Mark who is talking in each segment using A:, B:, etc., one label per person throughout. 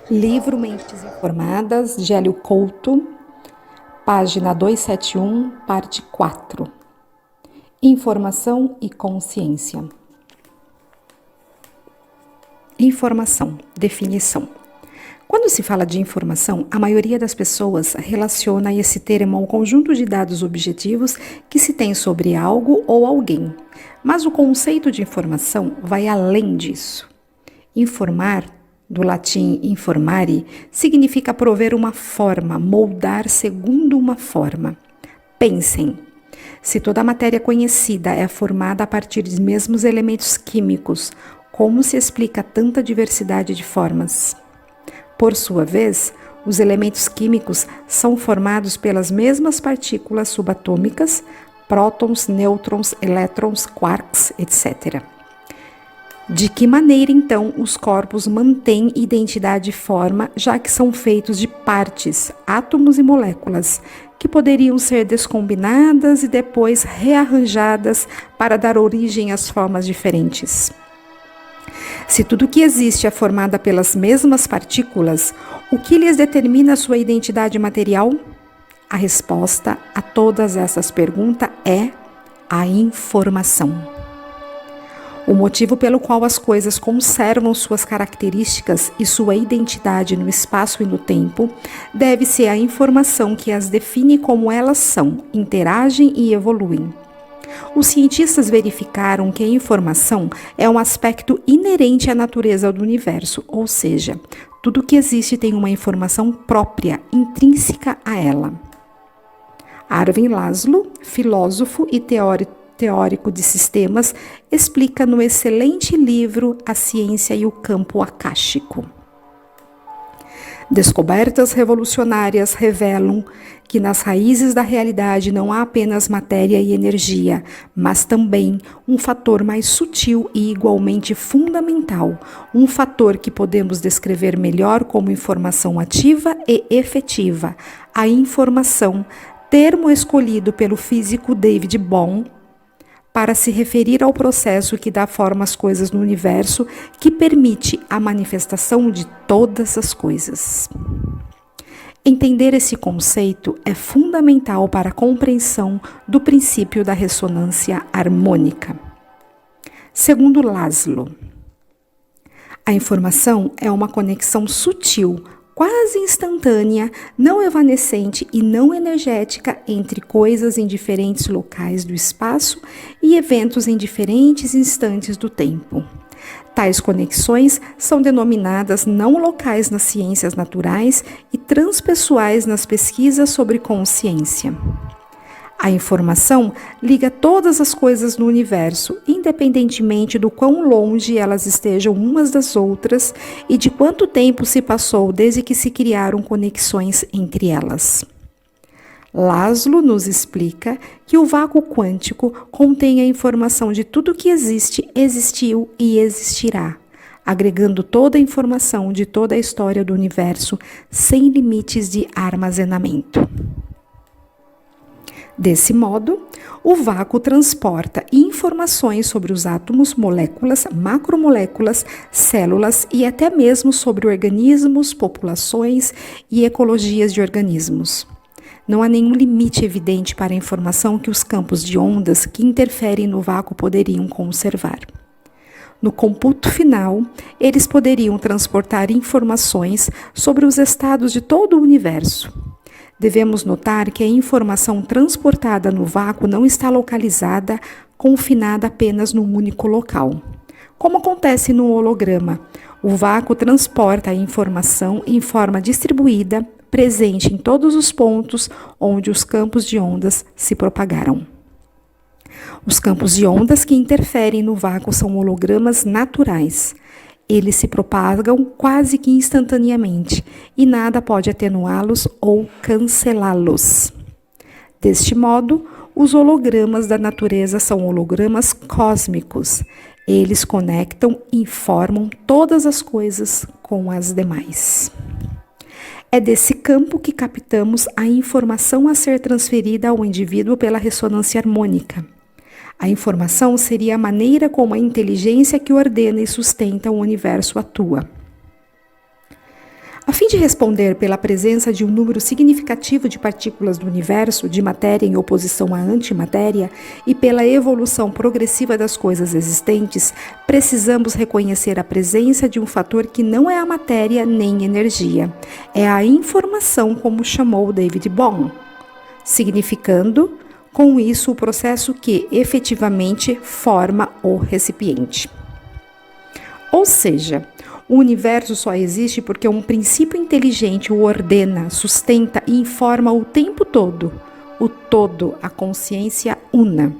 A: Livro Mentes Informadas, de Hélio Couto, página 271, parte 4. Informação e consciência. Informação, definição. Quando se fala de informação, a maioria das pessoas relaciona esse termo ao conjunto de dados objetivos que se tem sobre algo ou alguém. Mas o conceito de informação vai além disso. Informar, do latim informare, significa prover uma forma, moldar segundo uma forma. Pensem, se toda a matéria conhecida é formada a partir dos mesmos elementos químicos, como se explica tanta diversidade de formas? Por sua vez, os elementos químicos são formados pelas mesmas partículas subatômicas, prótons, nêutrons, elétrons, quarks, etc. De que maneira, então, os corpos mantêm identidade e forma, já que são feitos de partes, átomos e moléculas, que poderiam ser descombinadas e depois rearranjadas para dar origem às formas diferentes? Se tudo que existe é formado pelas mesmas partículas, o que lhes determina sua identidade material? A resposta a todas essas perguntas é a informação. O motivo pelo qual as coisas conservam suas características e sua identidade no espaço e no tempo deve-se à informação que as define como elas são, interagem e evoluem. Os cientistas verificaram que a informação é um aspecto inerente à natureza do universo, ou seja, tudo que existe tem uma informação própria, intrínseca a ela. Arvin Laszlo, filósofo e teórico de sistemas, explica no excelente livro A Ciência e o Campo Akáshico. Descobertas revolucionárias revelam que nas raízes da realidade não há apenas matéria e energia, mas também um fator mais sutil e igualmente fundamental, um fator que podemos descrever melhor como informação ativa e efetiva, a informação, termo escolhido pelo físico David Bohm para se referir ao processo que dá forma às coisas no universo, que permite a manifestação de todas as coisas. Entender esse conceito é fundamental para a compreensão do princípio da ressonância harmônica. Segundo Laszlo, a informação é uma conexão sutil, quase instantânea, não evanescente e não energética entre coisas em diferentes locais do espaço e eventos em diferentes instantes do tempo. Tais conexões são denominadas não locais nas ciências naturais e transpessoais nas pesquisas sobre consciência. A informação liga todas as coisas no universo, independentemente do quão longe elas estejam umas das outras e de quanto tempo se passou desde que se criaram conexões entre elas. Laszlo nos explica que o vácuo quântico contém a informação de tudo que existe, existiu e existirá, agregando toda a informação de toda a história do universo sem limites de armazenamento. Desse modo, o vácuo transporta informações sobre os átomos, moléculas, macromoléculas, células e até mesmo sobre organismos, populações e ecologias de organismos. Não há nenhum limite evidente para a informação que os campos de ondas que interferem no vácuo poderiam conservar. No computo final, eles poderiam transportar informações sobre os estados de todo o universo. Devemos notar que a informação transportada no vácuo não está localizada, confinada apenas num único local. Como acontece no holograma, o vácuo transporta a informação em forma distribuída, presente em todos os pontos onde os campos de ondas se propagaram. Os campos de ondas que interferem no vácuo são hologramas naturais. Eles se propagam quase que instantaneamente e nada pode atenuá-los ou cancelá-los. Deste modo, os hologramas da natureza são hologramas cósmicos. Eles conectam e formam todas as coisas com as demais. É desse campo que captamos a informação a ser transferida ao indivíduo pela ressonância harmônica. A informação seria a maneira como a inteligência que ordena e sustenta o universo atua. A fim de responder pela presença de um número significativo de partículas do universo, de matéria em oposição à antimatéria, e pela evolução progressiva das coisas existentes, precisamos reconhecer a presença de um fator que não é a matéria nem energia. É a informação, como chamou David Bohm, significando, com isso, o processo que efetivamente forma o recipiente. Ou seja, o universo só existe porque um princípio inteligente o ordena, sustenta e informa o tempo todo. O todo, a consciência una.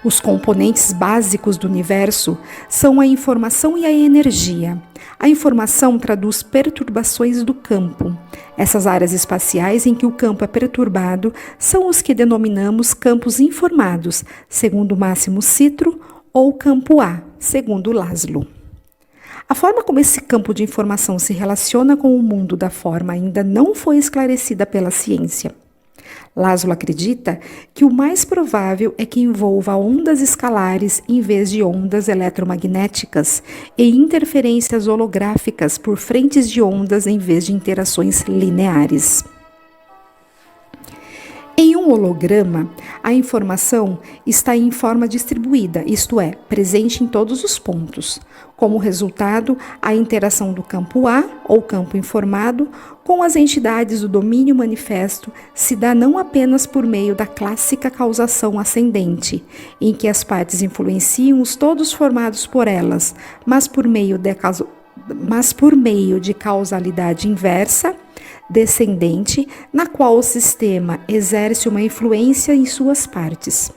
A: Os componentes básicos do universo são a informação e a energia. A informação traduz perturbações do campo. Essas áreas espaciais em que o campo é perturbado são os que denominamos campos informados, segundo Máximo Citro, ou campo A, segundo Laszlo. A forma como esse campo de informação se relaciona com o mundo da forma ainda não foi esclarecida pela ciência. Laszlo acredita que o mais provável é que envolva ondas escalares em vez de ondas eletromagnéticas e interferências holográficas por frentes de ondas em vez de interações lineares. Em um holograma, a informação está em forma distribuída, isto é, presente em todos os pontos. Como resultado, a interação do campo A, ou campo informado, com as entidades do domínio manifesto se dá não apenas por meio da clássica causação ascendente, em que as partes influenciam os todos formados por elas, mas por meio de causalidade inversa, descendente, na qual o sistema exerce uma influência em suas partes.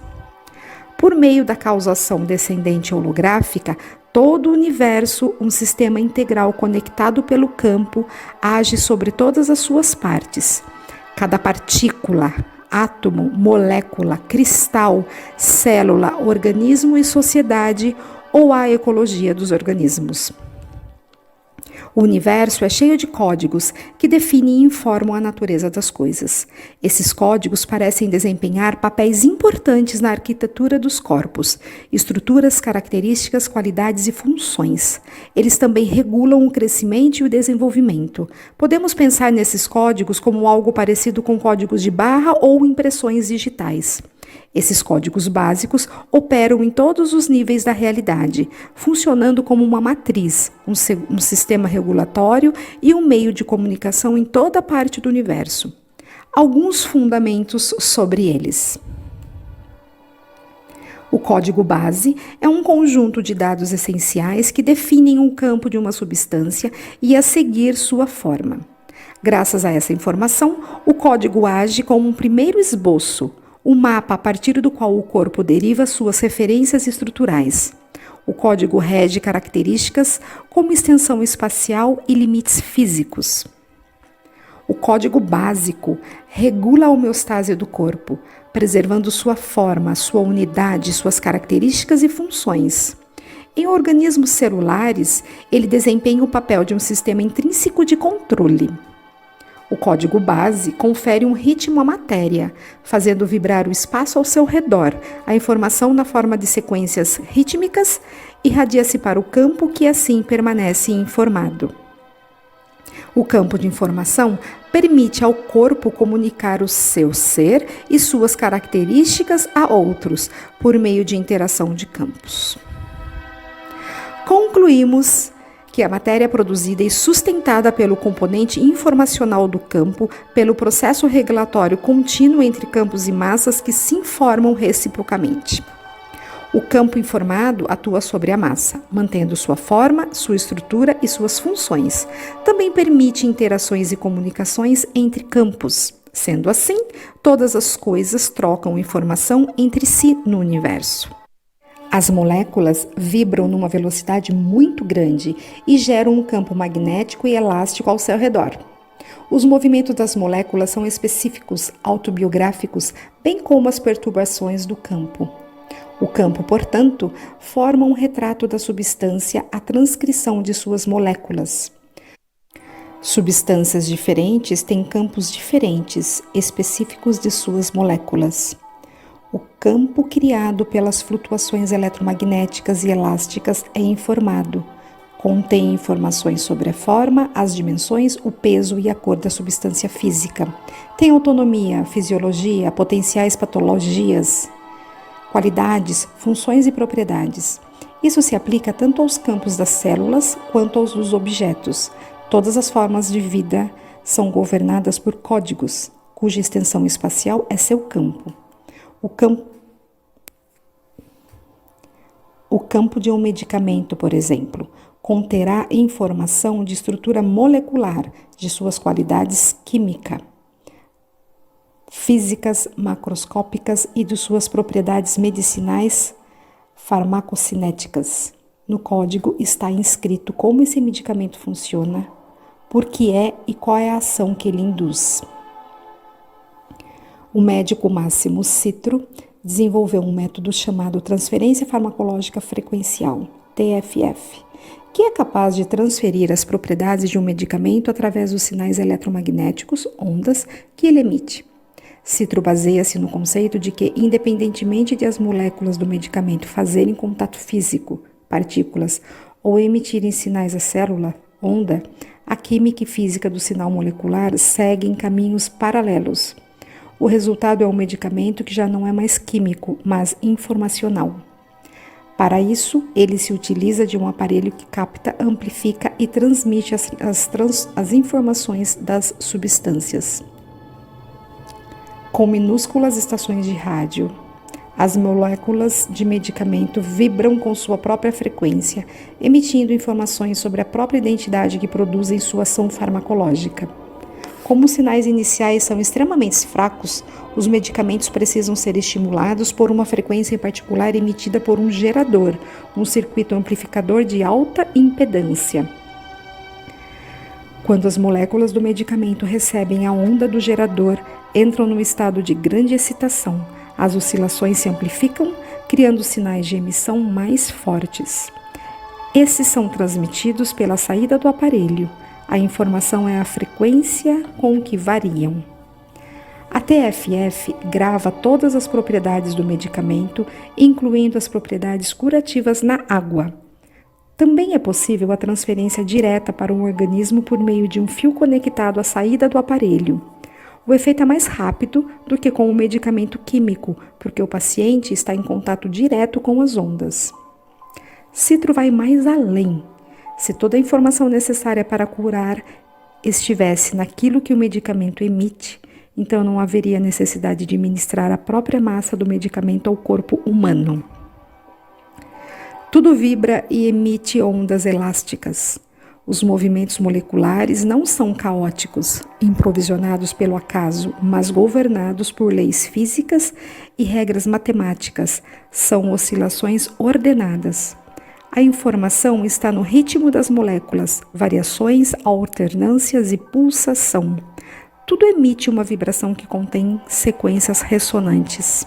A: Por meio da causação descendente holográfica, todo o universo, um sistema integral conectado pelo campo, age sobre todas as suas partes. Cada partícula, átomo, molécula, cristal, célula, organismo e sociedade, ou a ecologia dos organismos. O universo é cheio de códigos que definem e informam a natureza das coisas. Esses códigos parecem desempenhar papéis importantes na arquitetura dos corpos, estruturas, características, qualidades e funções. Eles também regulam o crescimento e o desenvolvimento. Podemos pensar nesses códigos como algo parecido com códigos de barra ou impressões digitais. Esses códigos básicos operam em todos os níveis da realidade, funcionando como uma matriz, um sistema regulatório e um meio de comunicação em toda parte do universo. Alguns fundamentos sobre eles. O código base é um conjunto de dados essenciais que definem o campo de uma substância e a seguir sua forma. Graças a essa informação, o código age como um primeiro esboço, o mapa a partir do qual o corpo deriva suas referências estruturais. O código rege características como extensão espacial e limites físicos. O código básico regula a homeostase do corpo, preservando sua forma, sua unidade, suas características e funções. Em organismos celulares, ele desempenha o papel de um sistema intrínseco de controle. O código base confere um ritmo à matéria, fazendo vibrar o espaço ao seu redor. A informação na forma de sequências rítmicas irradia-se para o campo que assim permanece informado. O campo de informação permite ao corpo comunicar o seu ser e suas características a outros, por meio de interação de campos. Concluímos que a matéria é produzida e sustentada pelo componente informacional do campo, pelo processo regulatório contínuo entre campos e massas que se informam reciprocamente. O campo informado atua sobre a massa, mantendo sua forma, sua estrutura e suas funções. Também permite interações e comunicações entre campos. Sendo assim, todas as coisas trocam informação entre si no universo. As moléculas vibram numa velocidade muito grande e geram um campo magnético e elástico ao seu redor. Os movimentos das moléculas são específicos, autobiográficos, bem como as perturbações do campo. O campo, portanto, forma um retrato da substância, a transcrição de suas moléculas. Substâncias diferentes têm campos diferentes, específicos de suas moléculas. O campo criado pelas flutuações eletromagnéticas e elásticas é informado, Contém informações sobre a forma, as dimensões, o peso e a cor da substância física. Tem autonomia, fisiologia, potenciais patologias, qualidades, funções e propriedades. Isso se aplica tanto aos campos das células quanto aos dos objetos. Todas as formas de vida são governadas por códigos, cuja extensão espacial é seu campo. O campo de um medicamento, por exemplo, conterá informação de estrutura molecular, de suas qualidades físicas, macroscópicas e de suas propriedades medicinais farmacocinéticas. No código está inscrito como esse medicamento funciona, por que é e qual é a ação que ele induz. O médico Máximo Citro desenvolveu um método chamado transferência farmacológica frequencial, TFF, que é capaz de transferir as propriedades de um medicamento através dos sinais eletromagnéticos, ondas, que ele emite. Citro baseia-se no conceito de que, independentemente de as moléculas do medicamento fazerem contato físico, partículas, ou emitirem sinais à célula, onda, a química e física do sinal molecular seguem caminhos paralelos. O resultado é um medicamento que já não é mais químico, mas informacional. Para isso, ele se utiliza de um aparelho que capta, amplifica e transmite as informações das substâncias. Com minúsculas estações de rádio, as moléculas de medicamento vibram com sua própria frequência, emitindo informações sobre a própria identidade que produzem sua ação farmacológica. Como os sinais iniciais são extremamente fracos, os medicamentos precisam ser estimulados por uma frequência em particular emitida por um gerador, um circuito amplificador de alta impedância. Quando as moléculas do medicamento recebem a onda do gerador, entram no estado de grande excitação. As oscilações se amplificam, criando sinais de emissão mais fortes. Esses são transmitidos pela saída do aparelho. A informação é a frequência com que variam. A TFF grava todas as propriedades do medicamento, incluindo as propriedades curativas na água. Também é possível a transferência direta para um organismo por meio de um fio conectado à saída do aparelho. O efeito é mais rápido do que com o medicamento químico, porque o paciente está em contato direto com as ondas. Citro vai mais além. Se toda a informação necessária para curar estivesse naquilo que o medicamento emite, então não haveria necessidade de ministrar a própria massa do medicamento ao corpo humano. Tudo vibra e emite ondas elásticas. Os movimentos moleculares não são caóticos, improvisionados pelo acaso, mas governados por leis físicas e regras matemáticas. São oscilações ordenadas. A informação está no ritmo das moléculas, variações, alternâncias e pulsação. Tudo emite uma vibração que contém sequências ressonantes.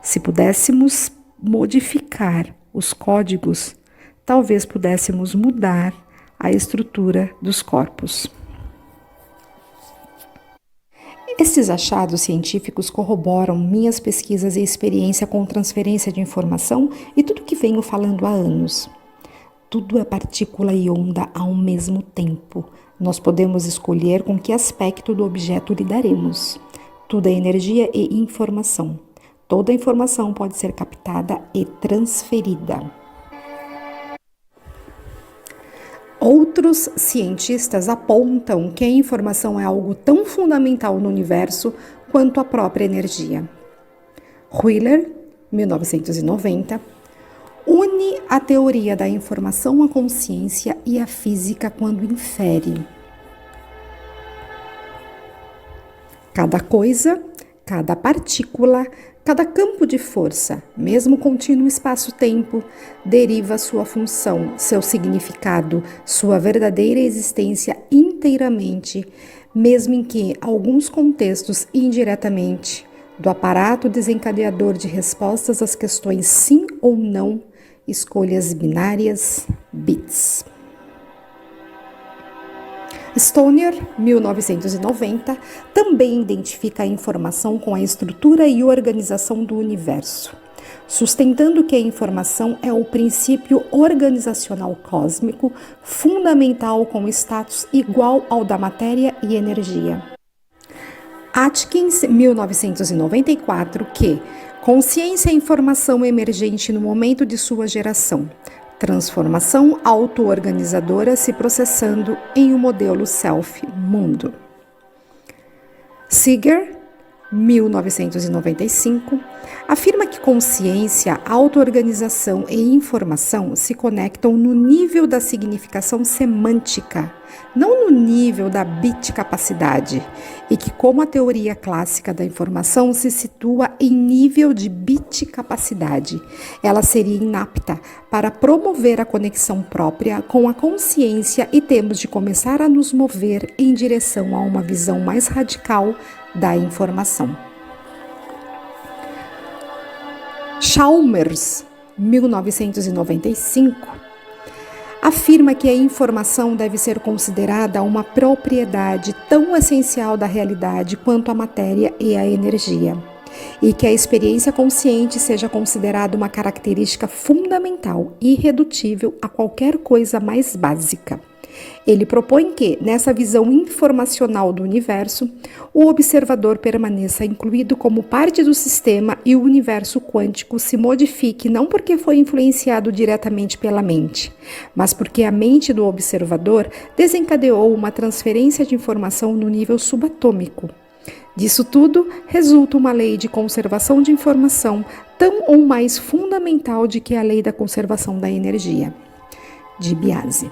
A: Se pudéssemos modificar os códigos, talvez pudéssemos mudar a estrutura dos corpos. Estes achados científicos corroboram minhas pesquisas e experiência com transferência de informação e tudo que venho falando há anos. Tudo é partícula e onda ao mesmo tempo. Nós podemos escolher com que aspecto do objeto lidaremos. Tudo é energia e informação. Toda a informação pode ser captada e transferida. Outros cientistas apontam que a informação é algo tão fundamental no universo quanto a própria energia. Wheeler, 1990, une a teoria da informação à consciência e à física quando infere. Cada coisa, cada partícula, cada campo de força, mesmo contínuo espaço-tempo, deriva sua função, seu significado, sua verdadeira existência inteiramente, mesmo em que alguns contextos indiretamente, do aparato desencadeador de respostas às questões sim ou não, escolhas binárias, bits. Stoner, 1990, também identifica a informação com a estrutura e organização do universo. sustentando que a informação é o princípio organizacional cósmico fundamental com status igual ao da matéria e energia. Atkins, 1994, que consciência é informação emergente no momento de sua geração, transformação auto-organizadora se processando em um modelo self-mundo. Seeger, 1995, afirma que consciência, auto-organização e informação se conectam no nível da significação semântica, não no nível da bit-capacidade, e que, como a teoria clássica da informação se situa em nível de bit-capacidade, ela seria inapta para promover a conexão própria com a consciência e temos de começar a nos mover em direção a uma visão mais radical da informação. Chalmers, 1995, afirma que a informação deve ser considerada uma propriedade tão essencial da realidade quanto a matéria e a energia, e que a experiência consciente seja considerada uma característica fundamental e irredutível a qualquer coisa mais básica. Ele propõe que, nessa visão informacional do universo, o observador permaneça incluído como parte do sistema e o universo quântico se modifique não porque foi influenciado diretamente pela mente, mas porque a mente do observador desencadeou uma transferência de informação no nível subatômico. Disso tudo, resulta uma lei de conservação de informação tão ou mais fundamental do que a lei da conservação da energia. DiBiase.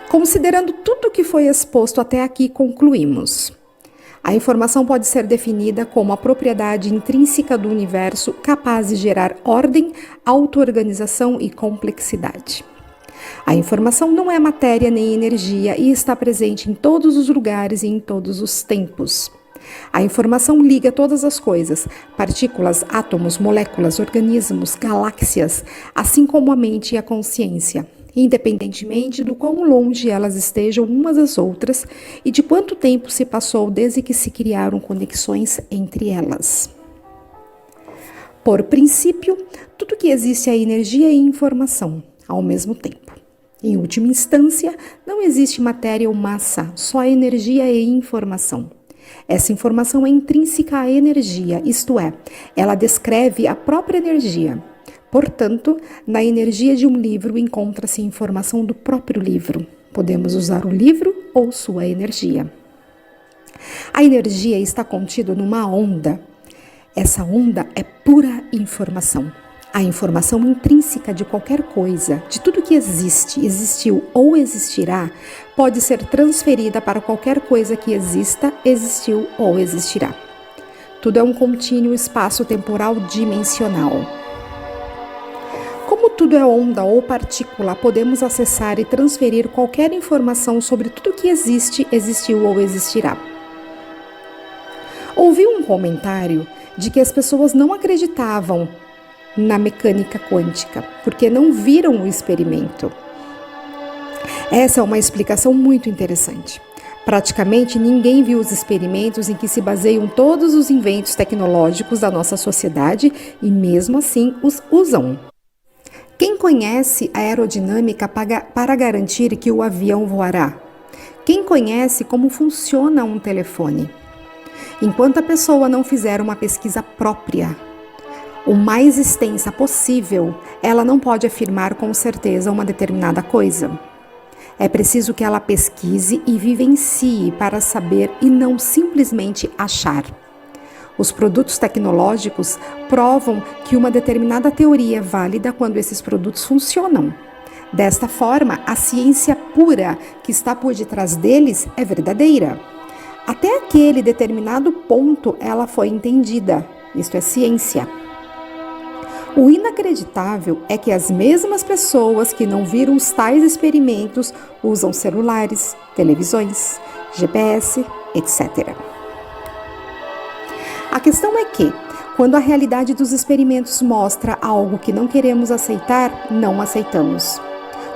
A: Considerando tudo o que foi exposto até aqui, concluímos: a informação pode ser definida como a propriedade intrínseca do universo capaz de gerar ordem, auto-organização e complexidade. A informação não é matéria nem energia e está presente em todos os lugares e em todos os tempos. A informação liga todas as coisas, partículas, átomos, moléculas, organismos, galáxias, assim como a mente e a consciência, independentemente do quão longe elas estejam umas das outras e de quanto tempo se passou desde que se criaram conexões entre elas. Por princípio, tudo que existe é energia e informação, ao mesmo tempo. Em última instância, não existe matéria ou massa, só energia e informação. Essa informação é intrínseca à energia, isto é, ela descreve a própria energia. Portanto, na energia de um livro encontra-se informação do próprio livro. Podemos usar o livro ou sua energia. A energia está contida numa onda. Essa onda é pura informação. A informação intrínseca de qualquer coisa, de tudo que existe, existiu ou existirá, pode ser transferida para qualquer coisa que exista, existiu ou existirá. Tudo é um contínuo espaço-temporal dimensional. Como tudo é onda ou partícula, podemos acessar e transferir qualquer informação sobre tudo que existe, existiu ou existirá. Ouvi um comentário de que as pessoas não acreditavam na mecânica quântica, porque não viram o experimento. Essa é uma explicação muito interessante. Praticamente ninguém viu os experimentos em que se baseiam todos os inventos tecnológicos da nossa sociedade e mesmo assim os usam. Quem conhece a aerodinâmica para garantir que o avião voará? Quem conhece como funciona um telefone? Enquanto a pessoa não fizer uma pesquisa própria, o mais extensa possível, ela não pode afirmar com certeza uma determinada coisa. É preciso que ela pesquise e vivencie para saber e não simplesmente achar. Os produtos tecnológicos provam que uma determinada teoria é válida quando esses produtos funcionam. Desta forma, a ciência pura que está por detrás deles é verdadeira. Até aquele determinado ponto ela foi entendida. Isto é ciência. O inacreditável é que as mesmas pessoas que não viram os tais experimentos usam celulares, televisões, GPS, etc. A questão é que, quando a realidade dos experimentos mostra algo que não queremos aceitar, não aceitamos.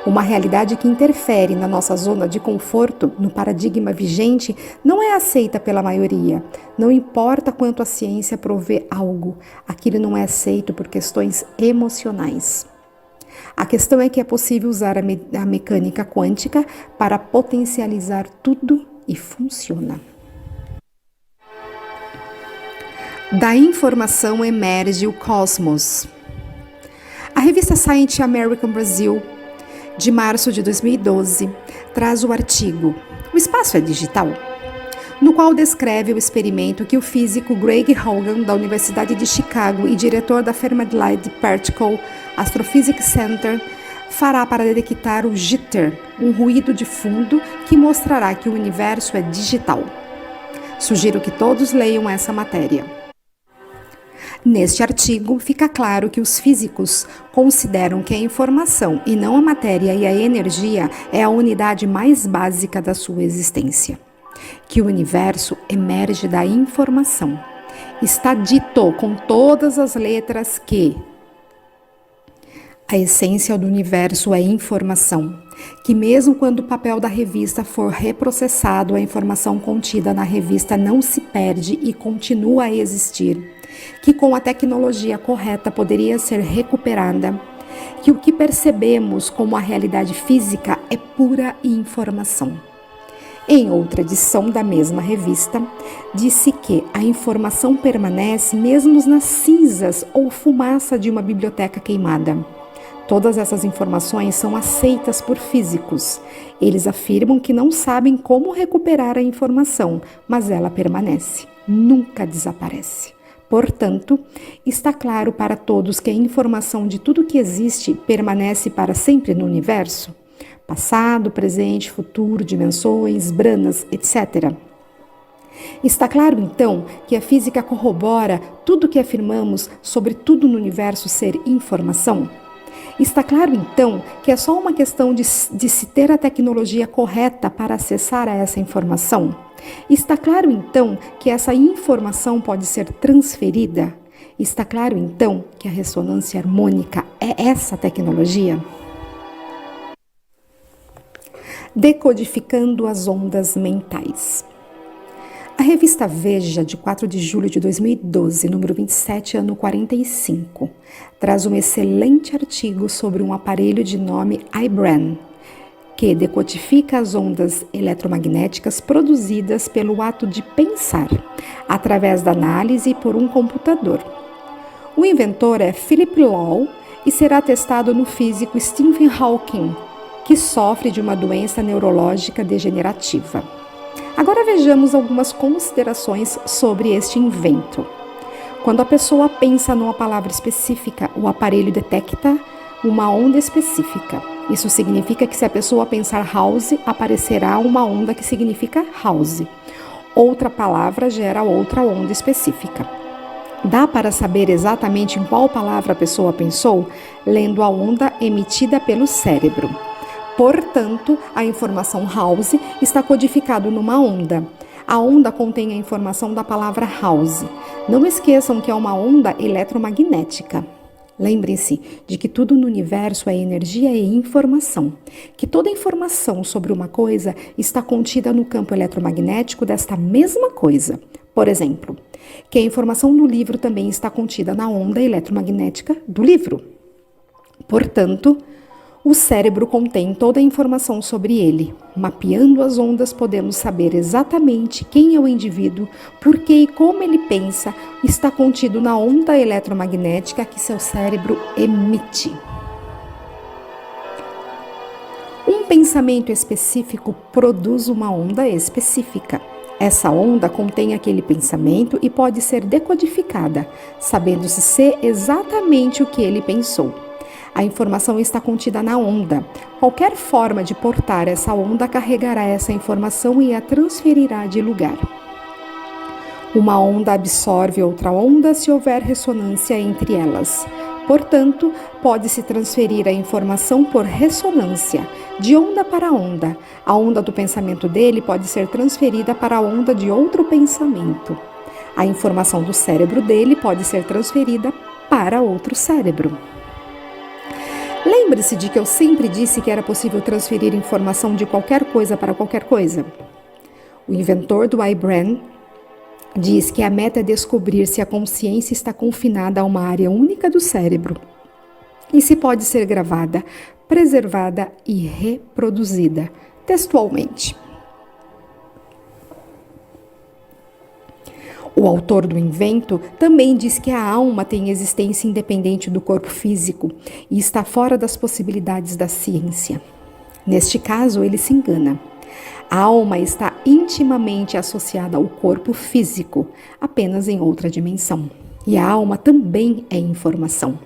A: Uma realidade que interfere na nossa zona de conforto, no paradigma vigente, não é aceita pela maioria. Não importa quanto a ciência provê algo, aquilo não é aceito por questões emocionais. A questão é que é possível usar a mecânica quântica para potencializar tudo e funciona. Da informação emerge o cosmos. A revista Science American Brasil, de março de 2012, traz o artigo "O espaço é digital?", no qual descreve o experimento que o físico Greg Hogan, da Universidade de Chicago e diretor da Fermi-Light Particle Astrophysics Center, fará para detectar o jitter, um ruído de fundo que mostrará que o universo é digital. Sugiro que todos leiam essa matéria. Neste artigo, fica claro que os físicos consideram que a informação e não a matéria e a energia é a unidade mais básica da sua existência. Que o universo emerge da informação. Está dito com todas as letras que a essência do universo é informação, que mesmo quando o papel da revista for reprocessado, a informação contida na revista não se perde e continua a existir, que com a tecnologia correta poderia ser recuperada, que o que percebemos como a realidade física é pura informação. Em outra edição da mesma revista, disse que a informação permanece mesmo nas cinzas ou fumaça de uma biblioteca queimada. Todas essas informações são aceitas por físicos. Eles afirmam que não sabem como recuperar a informação, mas ela permanece, nunca desaparece. Portanto, está claro para todos que a informação de tudo que existe permanece para sempre no universo? Passado, presente, futuro, dimensões, branas, etc. Está claro, então, que a física corrobora tudo o que afirmamos sobre tudo no universo ser informação? Está claro, então, que é só uma questão de se ter a tecnologia correta para acessar a essa informação? Está claro, então, que essa informação pode ser transferida? Está claro, então, que a ressonância harmônica é essa tecnologia? Decodificando as ondas mentais. A revista Veja, de 4 de julho de 2012, número 27, ano 45, traz um excelente artigo sobre um aparelho de nome iBrain, que decodifica as ondas eletromagnéticas produzidas pelo ato de pensar, através da análise por um computador. O inventor é Philip Lowe e será testado no físico Stephen Hawking, que sofre de uma doença neurológica degenerativa. Agora vejamos algumas considerações sobre este invento. Quando a pessoa pensa numa palavra específica, o aparelho detecta uma onda específica. Isso significa que se a pessoa pensar house, aparecerá uma onda que significa house. Outra palavra gera outra onda específica. Dá para saber exatamente em qual palavra a pessoa pensou, lendo a onda emitida pelo cérebro. Portanto, a informação house está codificada numa onda. A onda contém a informação da palavra house. Não esqueçam que é uma onda eletromagnética. Lembrem-se de que tudo no universo é energia e informação, que toda informação sobre uma coisa está contida no campo eletromagnético desta mesma coisa. Por exemplo, que a informação do livro também está contida na onda eletromagnética do livro. Portanto, o cérebro contém toda a informação sobre ele. Mapeando as ondas, podemos saber exatamente quem é o indivíduo, por que e como ele pensa, está contido na onda eletromagnética que seu cérebro emite. Um pensamento específico produz uma onda específica. Essa onda contém aquele pensamento e pode ser decodificada, sabendo-se ser exatamente o que ele pensou. A informação está contida na onda. Qualquer forma de portar essa onda carregará essa informação e a transferirá de lugar. Uma onda absorve outra onda se houver ressonância entre elas. Portanto, pode-se transferir a informação por ressonância, de onda para onda. A onda do pensamento dele pode ser transferida para a onda de outro pensamento. A informação do cérebro dele pode ser transferida para outro cérebro. Lembre-se de que eu sempre disse que era possível transferir informação de qualquer coisa para qualquer coisa. O inventor do iBrain diz que a meta é descobrir se a consciência está confinada a uma área única do cérebro e se pode ser gravada, preservada e reproduzida textualmente. O autor do invento também diz que a alma tem existência independente do corpo físico e está fora das possibilidades da ciência. Neste caso, ele se engana. A alma está intimamente associada ao corpo físico, apenas em outra dimensão. E a alma também é informação.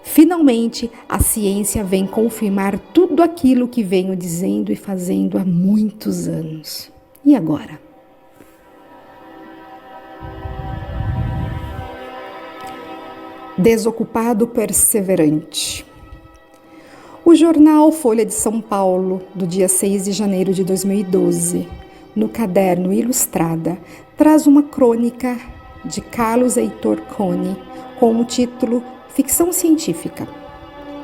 A: Finalmente, a ciência vem confirmar tudo aquilo que venho dizendo e fazendo há muitos anos. E agora? Desocupado perseverante. O jornal Folha de São Paulo, do dia 6 de janeiro de 2012, no caderno Ilustrada, traz uma crônica de Carlos Heitor Coni com o título Ficção Científica.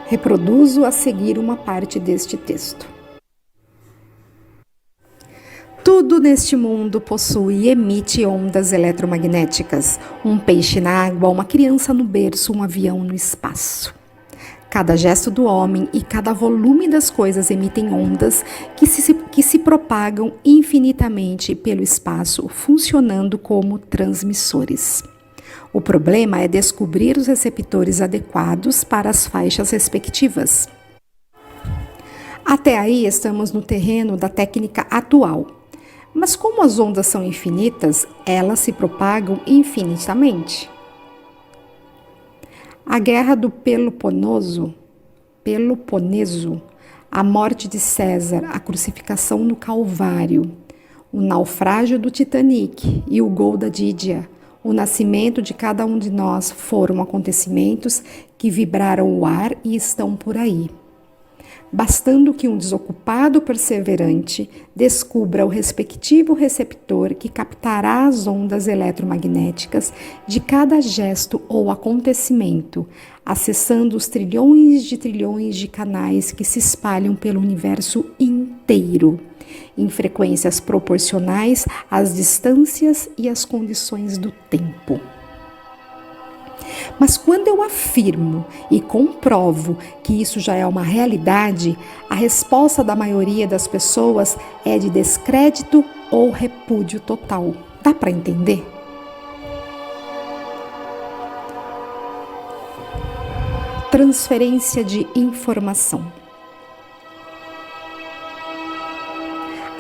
A: Reproduzo a seguir uma parte deste texto. Tudo neste mundo possui e emite ondas eletromagnéticas. Um peixe na água, uma criança no berço, um avião no espaço. Cada gesto do homem e cada volume das coisas emitem ondas que se propagam infinitamente pelo espaço, funcionando como transmissores. O problema é descobrir os receptores adequados para as faixas respectivas. Até aí estamos no terreno da técnica atual. Mas como as ondas são infinitas, elas se propagam infinitamente. A guerra do Peloponeso, a morte de César, a crucificação no Calvário, o naufrágio do Titanic e o gol da Dídia, o nascimento de cada um de nós foram acontecimentos que vibraram o ar e estão por aí. Bastando que um desocupado perseverante descubra o respectivo receptor que captará as ondas eletromagnéticas de cada gesto ou acontecimento, acessando os trilhões de canais que se espalham pelo universo inteiro, em frequências proporcionais às distâncias e às condições do tempo. Mas quando eu afirmo e comprovo que isso já é uma realidade, a resposta da maioria das pessoas é de descrédito ou repúdio total. Dá para entender? Transferência de informação.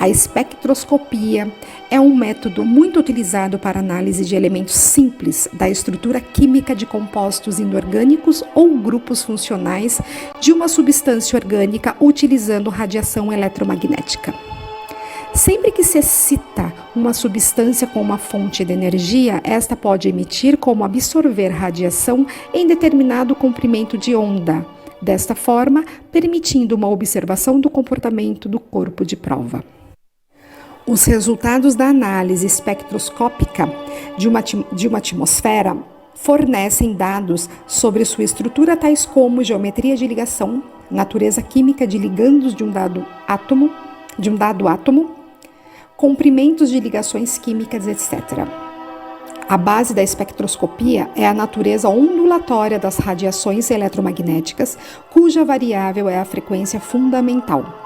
A: A espectroscopia é um método muito utilizado para análise de elementos simples da estrutura química de compostos inorgânicos ou grupos funcionais de uma substância orgânica utilizando radiação eletromagnética. Sempre que se excita uma substância com uma fonte de energia, esta pode emitir como absorver radiação em determinado comprimento de onda, desta forma, permitindo uma observação do comportamento do corpo de prova. Os resultados da análise espectroscópica de uma atmosfera fornecem dados sobre sua estrutura, tais como geometria de ligação, natureza química de ligandos de um dado átomo, comprimentos de ligações químicas, etc. A base da espectroscopia é a natureza ondulatória das radiações eletromagnéticas, cuja variável é a frequência fundamental.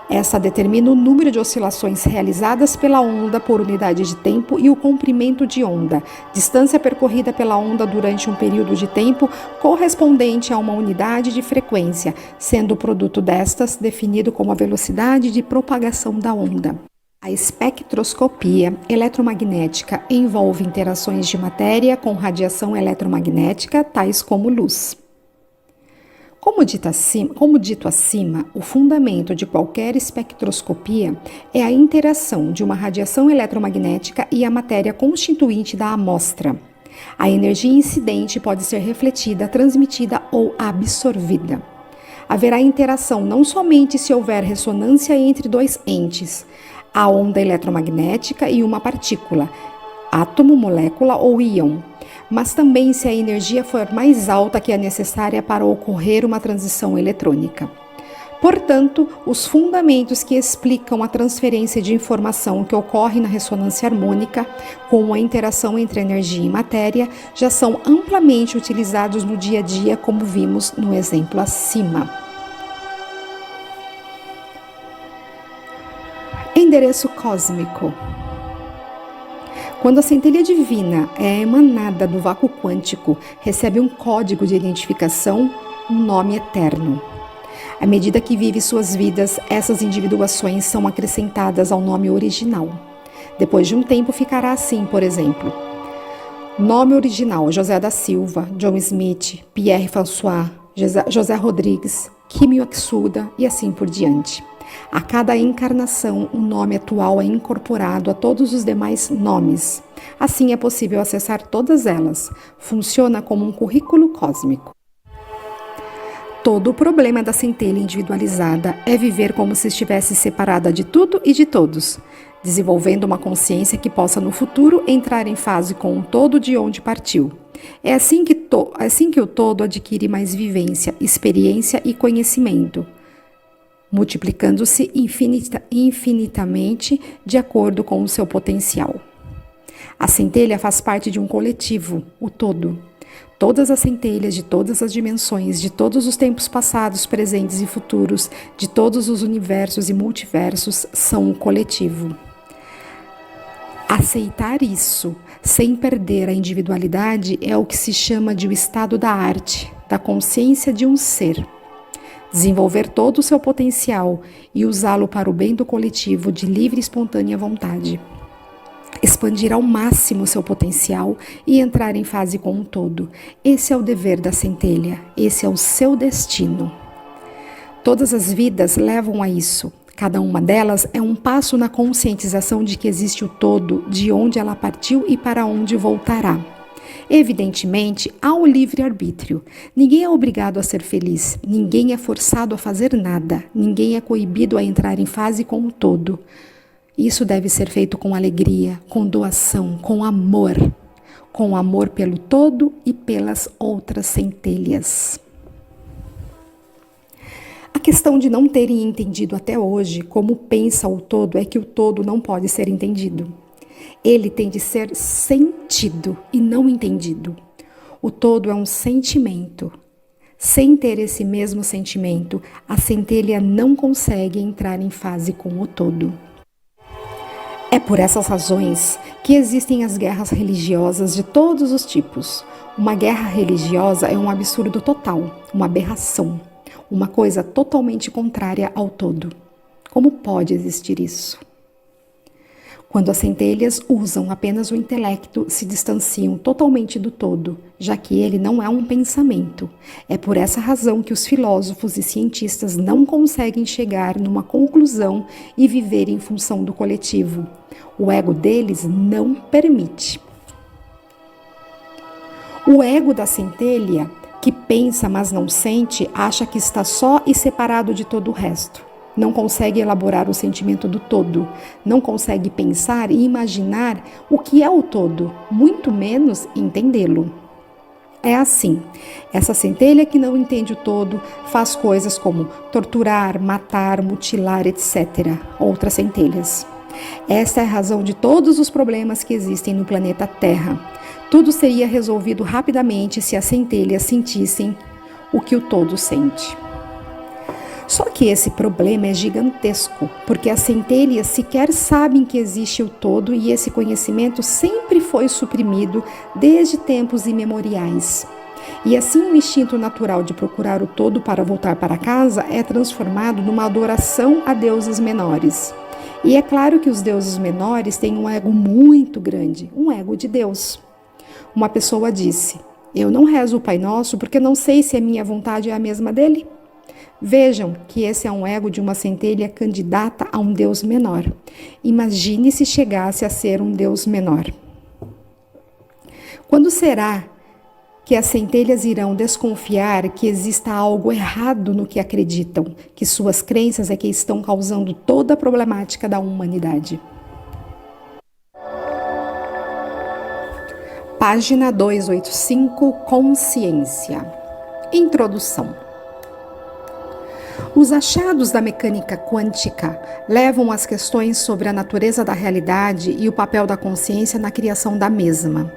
A: Essa determina o número de oscilações realizadas pela onda por unidade de tempo e o comprimento de onda, distância percorrida pela onda durante um período de tempo correspondente a uma unidade de frequência, sendo o produto destas definido como a velocidade de propagação da onda. A espectroscopia eletromagnética envolve interações de matéria com radiação eletromagnética, tais como luz. Como dito acima, o fundamento de qualquer espectroscopia é a interação de uma radiação eletromagnética e a matéria constituinte da amostra. A energia incidente pode ser refletida, transmitida ou absorvida. Haverá interação não somente se houver ressonância entre dois entes, a onda eletromagnética e uma partícula, átomo, molécula ou íon, mas também se a energia for mais alta que a necessária para ocorrer uma transição eletrônica. Portanto, os fundamentos que explicam a transferência de informação que ocorre na ressonância harmônica, com a interação entre energia e matéria, já são amplamente utilizados no dia a dia, como vimos no exemplo acima. Endereço cósmico. Quando a centelha divina é emanada do vácuo quântico, recebe um código de identificação, um nome eterno. À medida que vive suas vidas, essas individuações são acrescentadas ao nome original. Depois de um tempo ficará assim, por exemplo. Nome original: José da Silva, John Smith, Pierre François, José Rodrigues, Kimi Otsuda e assim por diante. A cada encarnação, o nome atual é incorporado a todos os demais nomes. Assim é possível acessar todas elas. Funciona como um currículo cósmico. Todo o problema da centelha individualizada é viver como se estivesse separada de tudo e de todos, desenvolvendo uma consciência que possa no futuro entrar em fase com o todo de onde partiu. É assim que o todo adquire mais vivência, experiência e conhecimento, multiplicando-se infinitamente de acordo com o seu potencial. A centelha faz parte de um coletivo, o todo. Todas as centelhas de todas as dimensões, de todos os tempos passados, presentes e futuros, de todos os universos e multiversos, são o coletivo. Aceitar isso, sem perder a individualidade, é o que se chama de o estado da arte, da consciência de um ser. Desenvolver todo o seu potencial e usá-lo para o bem do coletivo de livre e espontânea vontade. Expandir ao máximo seu potencial e entrar em fase com o todo. Esse é o dever da centelha, esse é o seu destino. Todas as vidas levam a isso. Cada uma delas é um passo na conscientização de que existe o todo, de onde ela partiu e para onde voltará. Evidentemente, há o livre-arbítrio. Ninguém é obrigado a ser feliz, ninguém é forçado a fazer nada, ninguém é coibido a entrar em fase com o todo. Isso deve ser feito com alegria, com doação, com amor pelo todo e pelas outras centelhas. A questão de não terem entendido até hoje como pensa o todo é que o todo não pode ser entendido. Ele tem de ser sentido e não entendido. O todo é um sentimento. Sem ter esse mesmo sentimento, a centelha não consegue entrar em fase com o todo. É por essas razões que existem as guerras religiosas de todos os tipos. Uma guerra religiosa é um absurdo total, uma aberração, uma coisa totalmente contrária ao todo. Como pode existir isso? Quando as centelhas usam apenas o intelecto, se distanciam totalmente do todo, já que ele não é um pensamento. É por essa razão que os filósofos e cientistas não conseguem chegar numa conclusão e viver em função do coletivo. O ego deles não permite. O ego da centelha, que pensa mas não sente, acha que está só e separado de todo o resto. Não consegue elaborar o sentimento do todo, não consegue pensar e imaginar o que é o todo, muito menos entendê-lo. É assim, essa centelha que não entende o todo faz coisas como torturar, matar, mutilar, etc. Outras centelhas. Esta é a razão de todos os problemas que existem no planeta Terra. Tudo seria resolvido rapidamente se as centelhas sentissem o que o todo sente. Só que esse problema é gigantesco, porque as centelhas sequer sabem que existe o todo e esse conhecimento sempre foi suprimido desde tempos imemoriais. E assim o instinto natural de procurar o todo para voltar para casa é transformado numa adoração a deuses menores. E é claro que os deuses menores têm um ego muito grande, um ego de Deus. Uma pessoa disse: "Eu não rezo o Pai Nosso porque não sei se a minha vontade é a mesma dele." Vejam que esse é um ego de uma centelha candidata a um Deus menor. Imagine se chegasse a ser um Deus menor. Quando será que as centelhas irão desconfiar que exista algo errado no que acreditam, que suas crenças é que estão causando toda a problemática da humanidade? Página 285, Consciência. Introdução. Os achados da mecânica quântica levam às questões sobre a natureza da realidade e o papel da consciência na criação da mesma.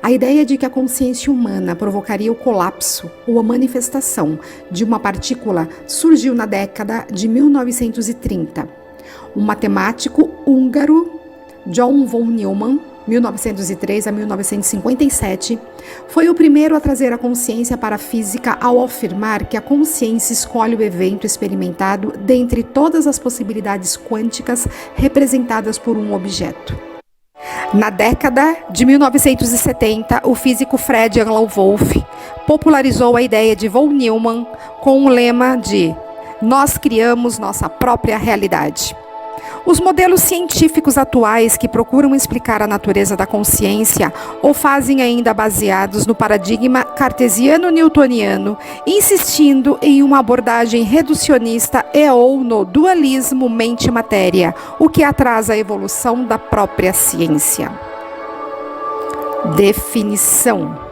A: A ideia de que a consciência humana provocaria o colapso ou a manifestação de uma partícula surgiu na década de 1930. O matemático húngaro John von Neumann, 1903 a 1957, foi o primeiro a trazer a consciência para a física ao afirmar que a consciência escolhe o evento experimentado dentre todas as possibilidades quânticas representadas por um objeto. Na década de 1970, o físico Fred Alan Wolf popularizou a ideia de von Neumann com o lema de "Nós criamos nossa própria realidade". Os modelos científicos atuais que procuram explicar a natureza da consciência o fazem ainda baseados no paradigma cartesiano-newtoniano, insistindo em uma abordagem reducionista e/ou no dualismo mente-matéria, o que atrasa a evolução da própria ciência. Definição.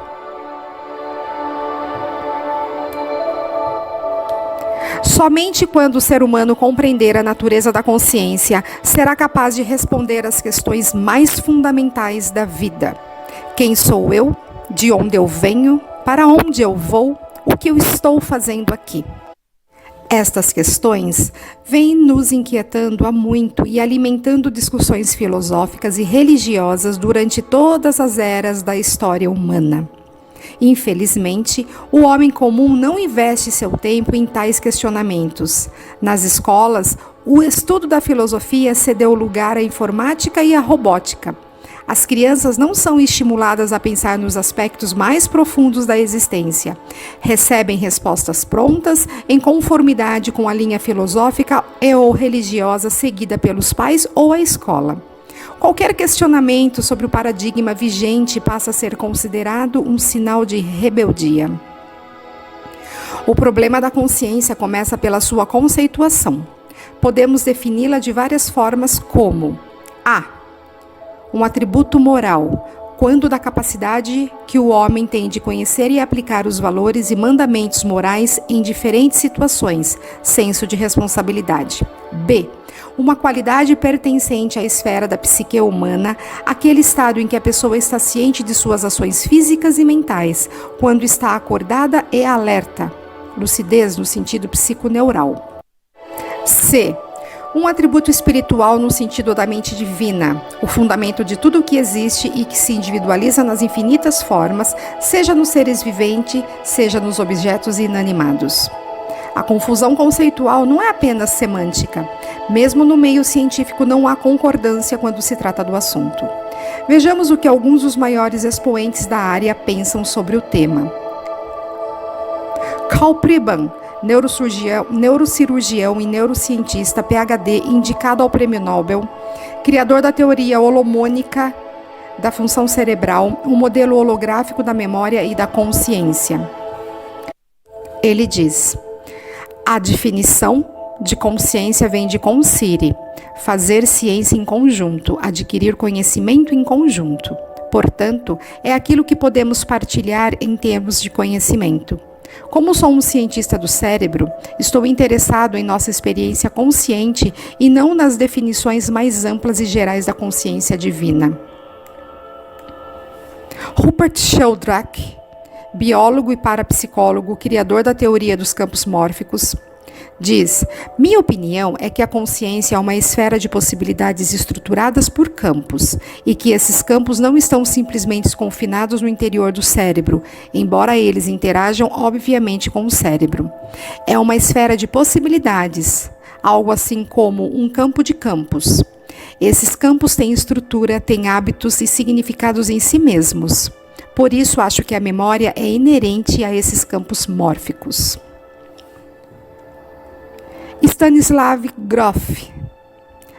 A: Somente quando o ser humano compreender a natureza da consciência, será capaz de responder às questões mais fundamentais da vida. Quem sou eu? De onde eu venho? Para onde eu vou? O que eu estou fazendo aqui? Estas questões vêm nos inquietando há muito e alimentando discussões filosóficas e religiosas durante todas as eras da história humana. Infelizmente, o homem comum não investe seu tempo em tais questionamentos. Nas escolas, o estudo da filosofia cedeu lugar à informática e à robótica. As crianças não são estimuladas a pensar nos aspectos mais profundos da existência. Recebem respostas prontas, em conformidade com a linha filosófica ou religiosa seguida pelos pais ou a escola. Qualquer questionamento sobre o paradigma vigente passa a ser considerado um sinal de rebeldia. O problema da consciência começa pela sua conceituação. Podemos defini-la de várias formas como: a. Um atributo moral, quando da capacidade que o homem tem de conhecer e aplicar os valores e mandamentos morais em diferentes situações, senso de responsabilidade. B. Uma qualidade pertencente à esfera da psique humana, aquele estado em que a pessoa está ciente de suas ações físicas e mentais, quando está acordada e alerta. Lucidez no sentido psiconeural. C. Um atributo espiritual no sentido da mente divina, o fundamento de tudo o que existe e que se individualiza nas infinitas formas, seja nos seres viventes, seja nos objetos inanimados. A confusão conceitual não é apenas semântica. Mesmo no meio científico não há concordância quando se trata do assunto. Vejamos o que alguns dos maiores expoentes da área pensam sobre o tema. Karl Pribban, neurocirurgião e neurocientista PhD indicado ao Prêmio Nobel, criador da teoria holomônica da função cerebral, um modelo holográfico da memória e da consciência. Ele diz: a definição de consciência vem de conscire, fazer ciência em conjunto, adquirir conhecimento em conjunto. Portanto, é aquilo que podemos partilhar em termos de conhecimento. Como sou um cientista do cérebro, estou interessado em nossa experiência consciente e não nas definições mais amplas e gerais da consciência divina. Rupert Sheldrake, biólogo e parapsicólogo, criador da teoria dos campos mórficos, diz: minha opinião é que a consciência é uma esfera de possibilidades estruturadas por campos e que esses campos não estão simplesmente confinados no interior do cérebro, embora eles interajam obviamente com o cérebro. É uma esfera de possibilidades, algo assim como um campo de campos. Esses campos têm estrutura, têm hábitos e significados em si mesmos. Por isso, acho que a memória é inerente a esses campos mórficos. Stanislav Grof,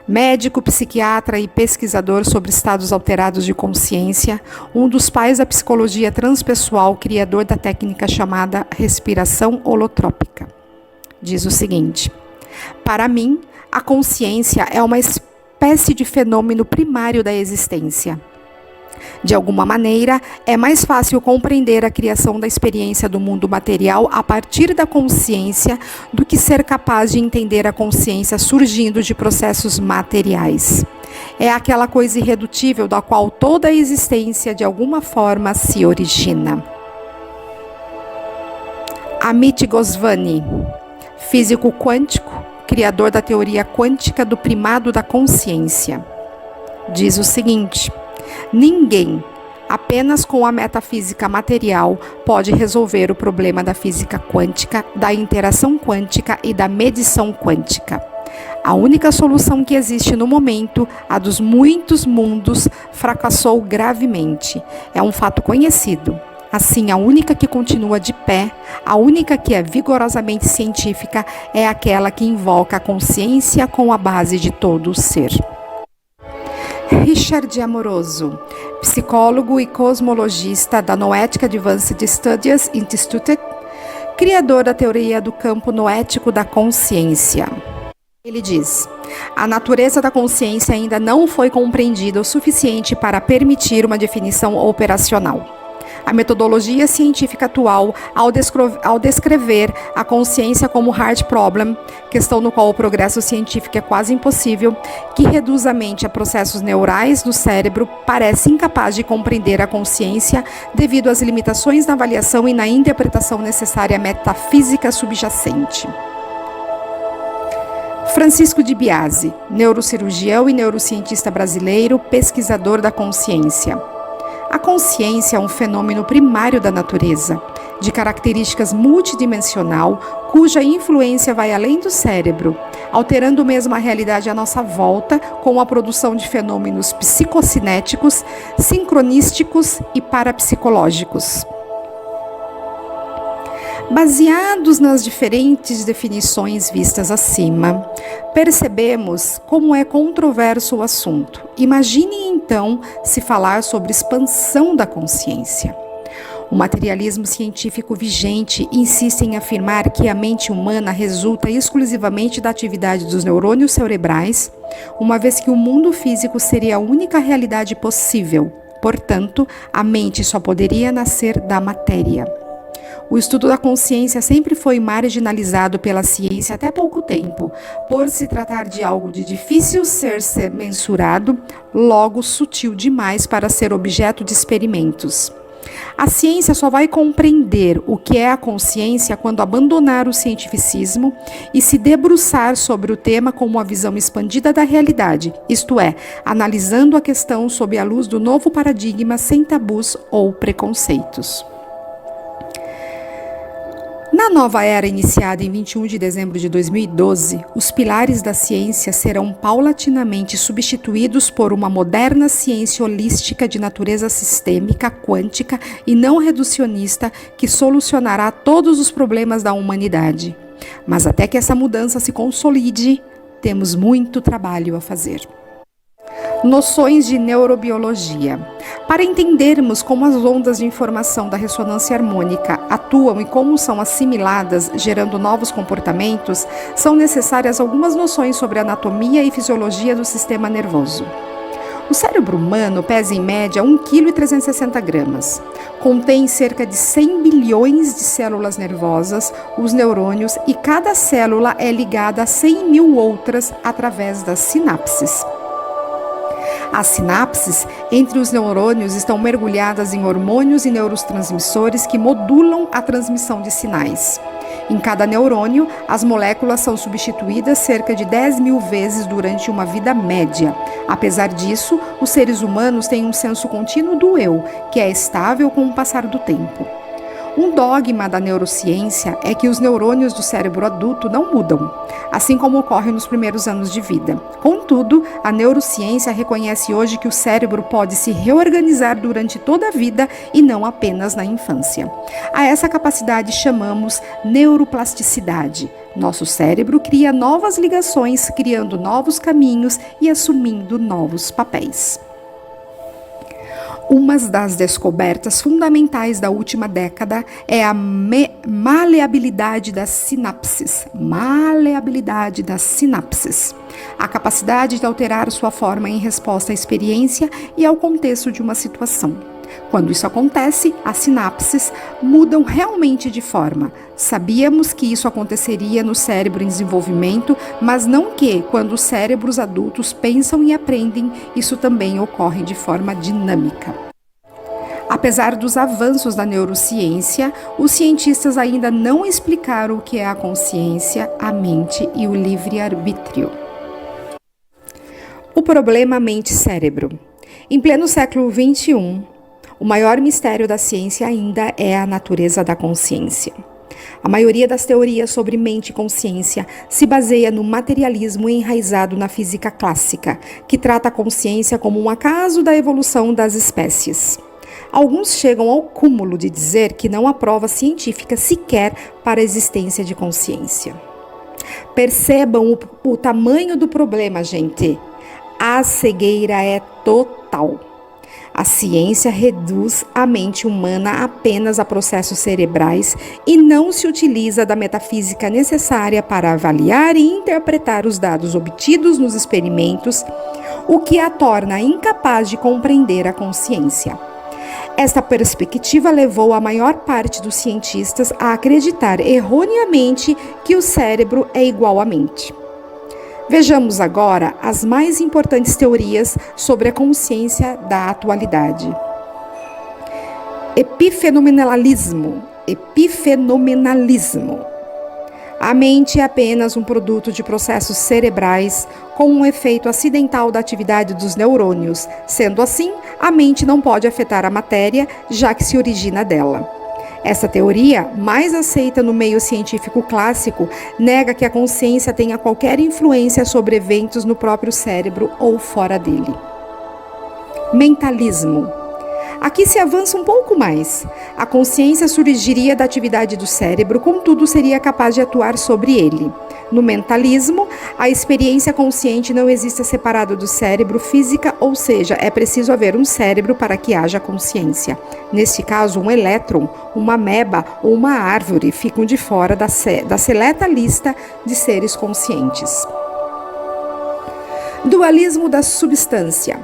A: médico, psiquiatra e pesquisador sobre estados alterados de consciência, um dos pais da psicologia transpessoal, criador da técnica chamada respiração holotrópica, diz o seguinte: para mim, a consciência é uma espécie de fenômeno primário da existência. De alguma maneira, é mais fácil compreender a criação da experiência do mundo material a partir da consciência do que ser capaz de entender a consciência surgindo de processos materiais. É aquela coisa irredutível da qual toda a existência de alguma forma se origina. Amit Goswami, físico quântico, criador da teoria quântica do primado da consciência, diz o seguinte: ninguém, apenas com a metafísica material, pode resolver o problema da física quântica, da interação quântica e da medição quântica. A única solução que existe no momento, a dos muitos mundos, fracassou gravemente. É um fato conhecido. Assim, a única que continua de pé, a única que é vigorosamente científica, é aquela que invoca a consciência com a base de todo o ser. Richard Amoroso, psicólogo e cosmologista da Noetic Advanced Studies Institute, criador da teoria do campo noético da consciência. Ele diz: a natureza da consciência ainda não foi compreendida o suficiente para permitir uma definição operacional. A metodologia científica atual, ao descrever a consciência como hard problem, questão no qual o progresso científico é quase impossível, que reduz a mente a processos neurais no cérebro, parece incapaz de compreender a consciência devido às limitações na avaliação e na interpretação necessária metafísica subjacente. Francisco de Biasi, neurocirurgião e neurocientista brasileiro, pesquisador da consciência. A consciência é um fenômeno primário da natureza, de características multidimensional, cuja influência vai além do cérebro, alterando mesmo a realidade à nossa volta com a produção de fenômenos psicocinéticos, sincronísticos e parapsicológicos. Baseados nas diferentes definições vistas acima, percebemos como é controverso o assunto. Imagine então se falar sobre expansão da consciência. O materialismo científico vigente insiste em afirmar que a mente humana resulta exclusivamente da atividade dos neurônios cerebrais, uma vez que o mundo físico seria a única realidade possível. Portanto, a mente só poderia nascer da matéria. O estudo da consciência sempre foi marginalizado pela ciência até pouco tempo, por se tratar de algo de difícil ser mensurado, logo sutil demais para ser objeto de experimentos. A ciência só vai compreender o que é a consciência quando abandonar o cientificismo e se debruçar sobre o tema com uma visão expandida da realidade, isto é, analisando a questão sob a luz do novo paradigma sem tabus ou preconceitos. Na nova era iniciada em 21 de dezembro de 2012, os pilares da ciência serão paulatinamente substituídos por uma moderna ciência holística de natureza sistêmica, quântica e não reducionista que solucionará todos os problemas da humanidade. Mas até que essa mudança se consolide, temos muito trabalho a fazer. Noções de neurobiologia. Para entendermos como as ondas de informação da ressonância harmônica atuam e como são assimiladas, gerando novos comportamentos, são necessárias algumas noções sobre a anatomia e fisiologia do sistema nervoso. O cérebro humano pesa em média 1,360 kg. Contém cerca de 100 bilhões de células nervosas, os neurônios, e cada célula é ligada a 100 mil outras através das sinapses. As sinapses entre os neurônios estão mergulhadas em hormônios e neurotransmissores que modulam a transmissão de sinais. Em cada neurônio, as moléculas são substituídas cerca de 10 mil vezes durante uma vida média. Apesar disso, os seres humanos têm um senso contínuo do eu, que é estável com o passar do tempo. Um dogma da neurociência é que os neurônios do cérebro adulto não mudam, assim como ocorre nos primeiros anos de vida. Contudo, a neurociência reconhece hoje que o cérebro pode se reorganizar durante toda a vida e não apenas na infância. A essa capacidade chamamos neuroplasticidade. Nosso cérebro cria novas ligações, criando novos caminhos e assumindo novos papéis. Uma das descobertas fundamentais da última década é a maleabilidade das sinapses. Maleabilidade das sinapses. A capacidade de alterar sua forma em resposta à experiência e ao contexto de uma situação. Quando isso acontece, as sinapses mudam realmente de forma. Sabíamos que isso aconteceria no cérebro em desenvolvimento, mas não que, quando os cérebros adultos pensam e aprendem, isso também ocorre de forma dinâmica. Apesar dos avanços da neurociência, os cientistas ainda não explicaram o que é a consciência, a mente e o livre-arbítrio. O problema mente-cérebro. Em pleno século XXI, o maior mistério da ciência ainda é a natureza da consciência. A maioria das teorias sobre mente e consciência se baseia no materialismo enraizado na física clássica, que trata a consciência como um acaso da evolução das espécies. Alguns chegam ao cúmulo de dizer que não há prova científica sequer para a existência de consciência. Percebam o tamanho do problema, gente. A cegueira é total. A ciência reduz a mente humana apenas a processos cerebrais e não se utiliza da metafísica necessária para avaliar e interpretar os dados obtidos nos experimentos, o que a torna incapaz de compreender a consciência. Esta perspectiva levou a maior parte dos cientistas a acreditar erroneamente que o cérebro é igual à mente. Vejamos agora as mais importantes teorias sobre a consciência da atualidade. Epifenomenalismo. A mente é apenas um produto de processos cerebrais com um efeito acidental da atividade dos neurônios. Sendo assim, a mente não pode afetar a matéria, já que se origina dela. Essa teoria, mais aceita no meio científico clássico, nega que a consciência tenha qualquer influência sobre eventos no próprio cérebro ou fora dele. Mentalismo. Aqui se avança um pouco mais. A consciência surgiria da atividade do cérebro, contudo seria capaz de atuar sobre ele. No mentalismo, a experiência consciente não existe separada do cérebro física, ou seja, é preciso haver um cérebro para que haja consciência. Neste caso, um elétron, uma ameba ou uma árvore ficam de fora da seleta lista de seres conscientes. Dualismo da substância.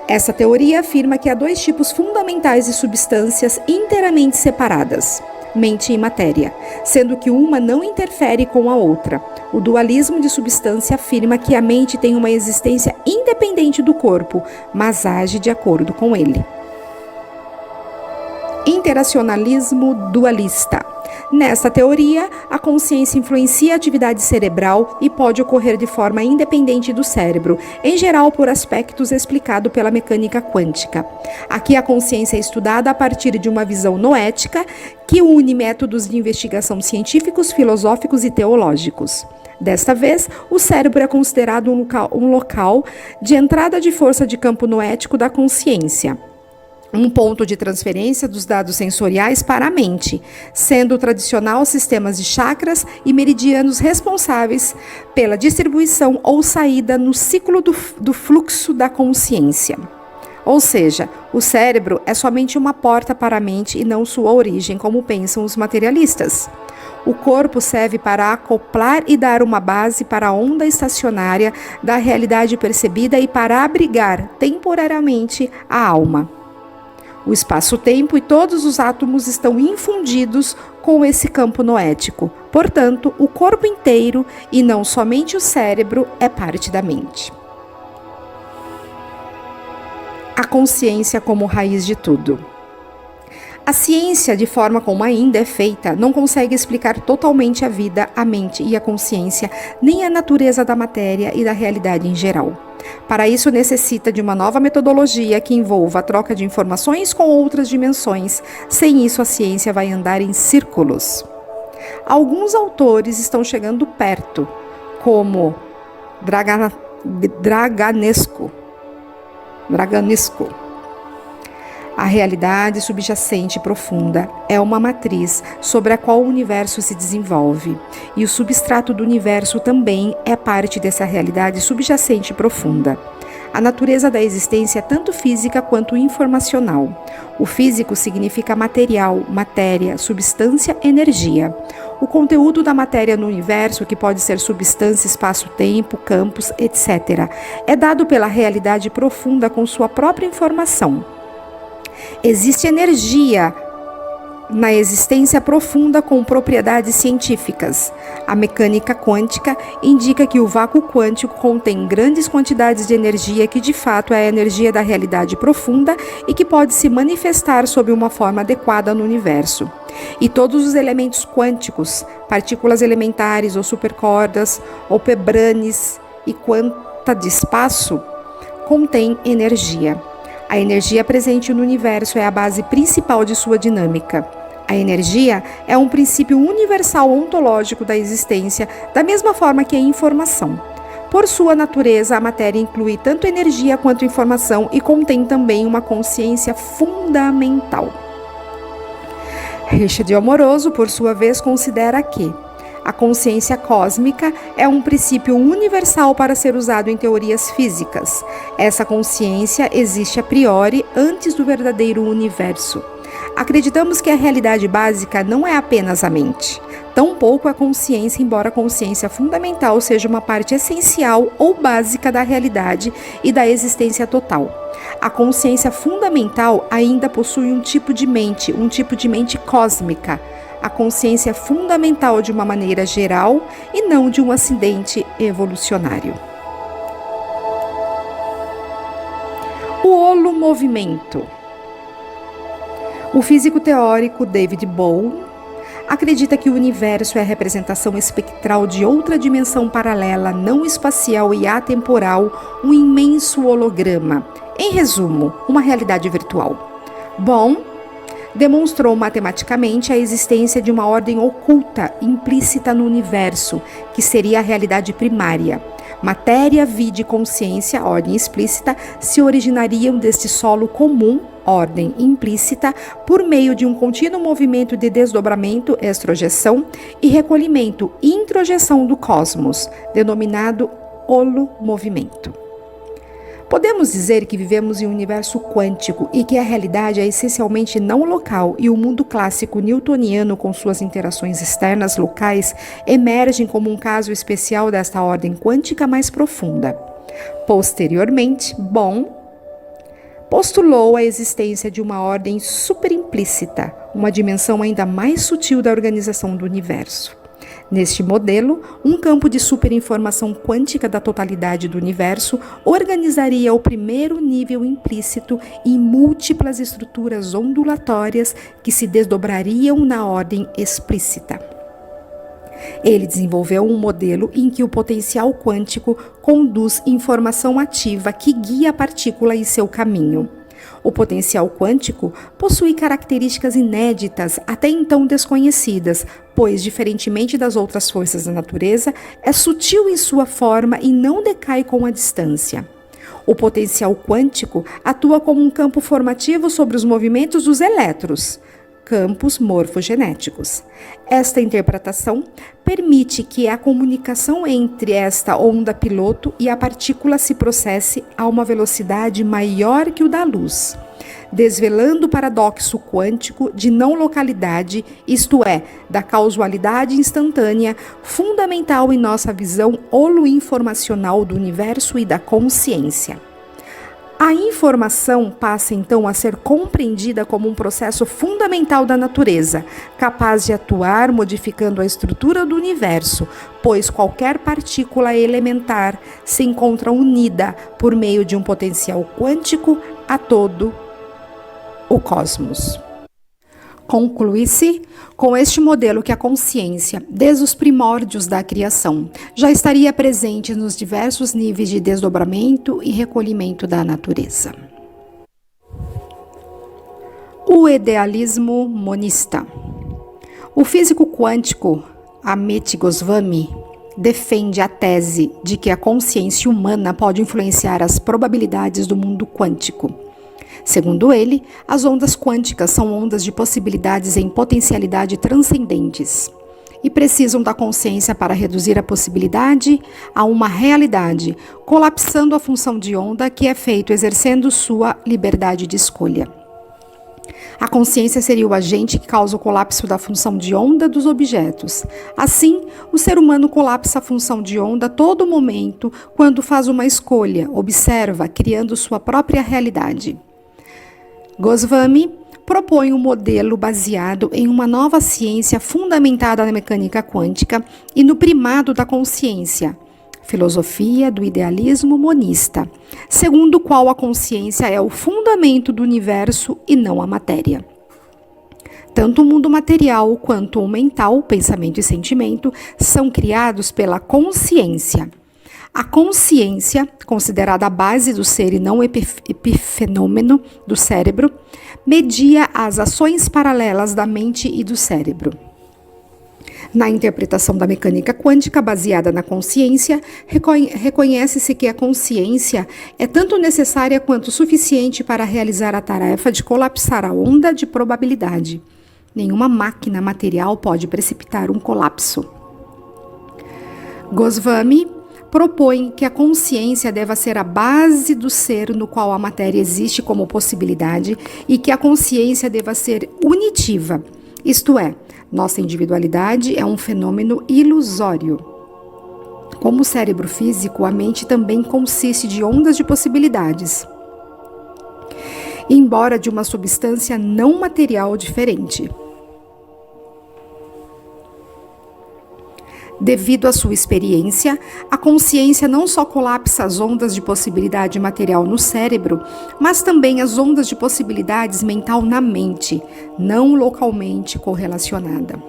A: Essa teoria afirma que há dois tipos fundamentais de substâncias inteiramente separadas, mente e matéria, sendo que uma não interfere com a outra. O dualismo de substância afirma que a mente tem uma existência independente do corpo, mas age de acordo com ele. Interacionalismo dualista. Nesta teoria, a consciência influencia a atividade cerebral e pode ocorrer de forma independente do cérebro, em geral por aspectos explicados pela mecânica quântica. Aqui a consciência é estudada a partir de uma visão noética que une métodos de investigação científicos, filosóficos e teológicos. Desta vez, o cérebro é considerado um local de entrada de força de campo noético da consciência. Um ponto de transferência dos dados sensoriais para a mente, sendo o tradicional sistemas de chakras e meridianos responsáveis pela distribuição ou saída no ciclo do fluxo da consciência. Ou seja, o cérebro é somente uma porta para a mente e não sua origem, como pensam os materialistas. O corpo serve para acoplar e dar uma base para a onda estacionária da realidade percebida e para abrigar temporariamente a alma. O espaço-tempo e todos os átomos estão infundidos com esse campo noético. Portanto, o corpo inteiro, e não somente o cérebro, é parte da mente. A consciência como raiz de tudo. A ciência, de forma como ainda é feita, não consegue explicar totalmente a vida, a mente e a consciência, nem a natureza da matéria e da realidade em geral. Para isso, necessita de uma nova metodologia que envolva a troca de informações com outras dimensões. Sem isso, a ciência vai andar em círculos. Alguns autores estão chegando perto, como Draganesco. A realidade subjacente profunda é uma matriz sobre a qual o universo se desenvolve, e o substrato do universo também é parte dessa realidade subjacente profunda. A natureza da existência é tanto física quanto informacional. O físico significa material, matéria, substância, energia. O conteúdo da matéria no universo, que pode ser substância, espaço-tempo, campos, etc., é dado pela realidade profunda com sua própria informação. Existe energia na existência profunda com propriedades científicas. A mecânica quântica indica que o vácuo quântico contém grandes quantidades de energia que de fato é a energia da realidade profunda e que pode se manifestar sob uma forma adequada no universo. E todos os elementos quânticos, partículas elementares ou supercordas, ou pebranes e quanta de espaço, contêm energia. A energia presente no universo é a base principal de sua dinâmica. A energia é um princípio universal ontológico da existência, da mesma forma que a informação. Por sua natureza, a matéria inclui tanto energia quanto informação e contém também uma consciência fundamental. Richard Amoroso, por sua vez, considera que a consciência cósmica é um princípio universal para ser usado em teorias físicas. Essa consciência existe a priori antes do verdadeiro universo. Acreditamos que a realidade básica não é apenas a mente, tampouco a consciência, embora a consciência fundamental seja uma parte essencial ou básica da realidade e da existência total. A consciência fundamental ainda possui um tipo de mente cósmica, a consciência fundamental de uma maneira geral e não de um acidente evolucionário. O holomovimento. O físico teórico David Bohm acredita que o universo é a representação espectral de outra dimensão paralela, não espacial e atemporal, um imenso holograma. Em resumo, uma realidade virtual. Bohm demonstrou matematicamente a existência de uma ordem oculta, implícita no universo, que seria a realidade primária. Matéria, vida e consciência, ordem explícita, se originariam deste solo comum, ordem implícita, por meio de um contínuo movimento de desdobramento, extrojeção, e recolhimento, introjeção do cosmos, denominado holomovimento. Podemos dizer que vivemos em um universo quântico e que a realidade é essencialmente não local e o mundo clássico newtoniano com suas interações externas locais emergem como um caso especial desta ordem quântica mais profunda. Posteriormente, Bohm postulou a existência de uma ordem superimplícita, uma dimensão ainda mais sutil da organização do universo. Neste modelo, um campo de superinformação quântica da totalidade do universo organizaria o primeiro nível implícito em múltiplas estruturas ondulatórias que se desdobrariam na ordem explícita. Ele desenvolveu um modelo em que o potencial quântico conduz informação ativa que guia a partícula em seu caminho. O potencial quântico possui características inéditas, até então desconhecidas, pois, diferentemente das outras forças da natureza, é sutil em sua forma e não decai com a distância. O potencial quântico atua como um campo formativo sobre os movimentos dos elétrons, campos morfogenéticos. Esta interpretação permite que a comunicação entre esta onda piloto e a partícula se processe a uma velocidade maior que o da luz, desvelando o paradoxo quântico de não localidade, isto é, da causalidade instantânea, fundamental em nossa visão holoinformacional do universo e da consciência. A informação passa então a ser compreendida como um processo fundamental da natureza, capaz de atuar modificando a estrutura do universo, pois qualquer partícula elementar se encontra unida por meio de um potencial quântico a todo o cosmos. Conclui-se com este modelo que a consciência, desde os primórdios da criação, já estaria presente nos diversos níveis de desdobramento e recolhimento da natureza. O idealismo monista. O físico quântico Amit Goswami defende a tese de que a consciência humana pode influenciar as probabilidades do mundo quântico. Segundo ele, as ondas quânticas são ondas de possibilidades em potencialidade transcendentes. e precisam da consciência para reduzir a possibilidade a uma realidade, colapsando a função de onda que é feito exercendo sua liberdade de escolha. A consciência seria o agente que causa o colapso da função de onda dos objetos. Assim, o ser humano colapsa a função de onda a todo momento quando faz uma escolha, observa, criando sua própria realidade. Goswami propõe um modelo baseado em uma nova ciência fundamentada na mecânica quântica e no primado da consciência, filosofia do idealismo monista, segundo o qual a consciência é o fundamento do universo e não a matéria. Tanto o mundo material quanto o mental, pensamento e sentimento, são criados pela consciência. A consciência, considerada a base do ser e não epifenômeno do cérebro, media as ações paralelas da mente e do cérebro. Na interpretação da mecânica quântica baseada na consciência, reconhece-se que a consciência é tanto necessária quanto suficiente para realizar a tarefa de colapsar a onda de probabilidade. Nenhuma máquina material pode precipitar um colapso. Goswami propõe que a consciência deva ser a base do ser no qual a matéria existe como possibilidade e que a consciência deva ser unitiva, isto é, nossa individualidade é um fenômeno ilusório. Como o cérebro físico, a mente também consiste de ondas de possibilidades, embora de uma substância não material diferente. Devido à sua experiência, a consciência não só colapsa as ondas de possibilidade material no cérebro, mas também as ondas de possibilidades mental na mente, não localmente correlacionada.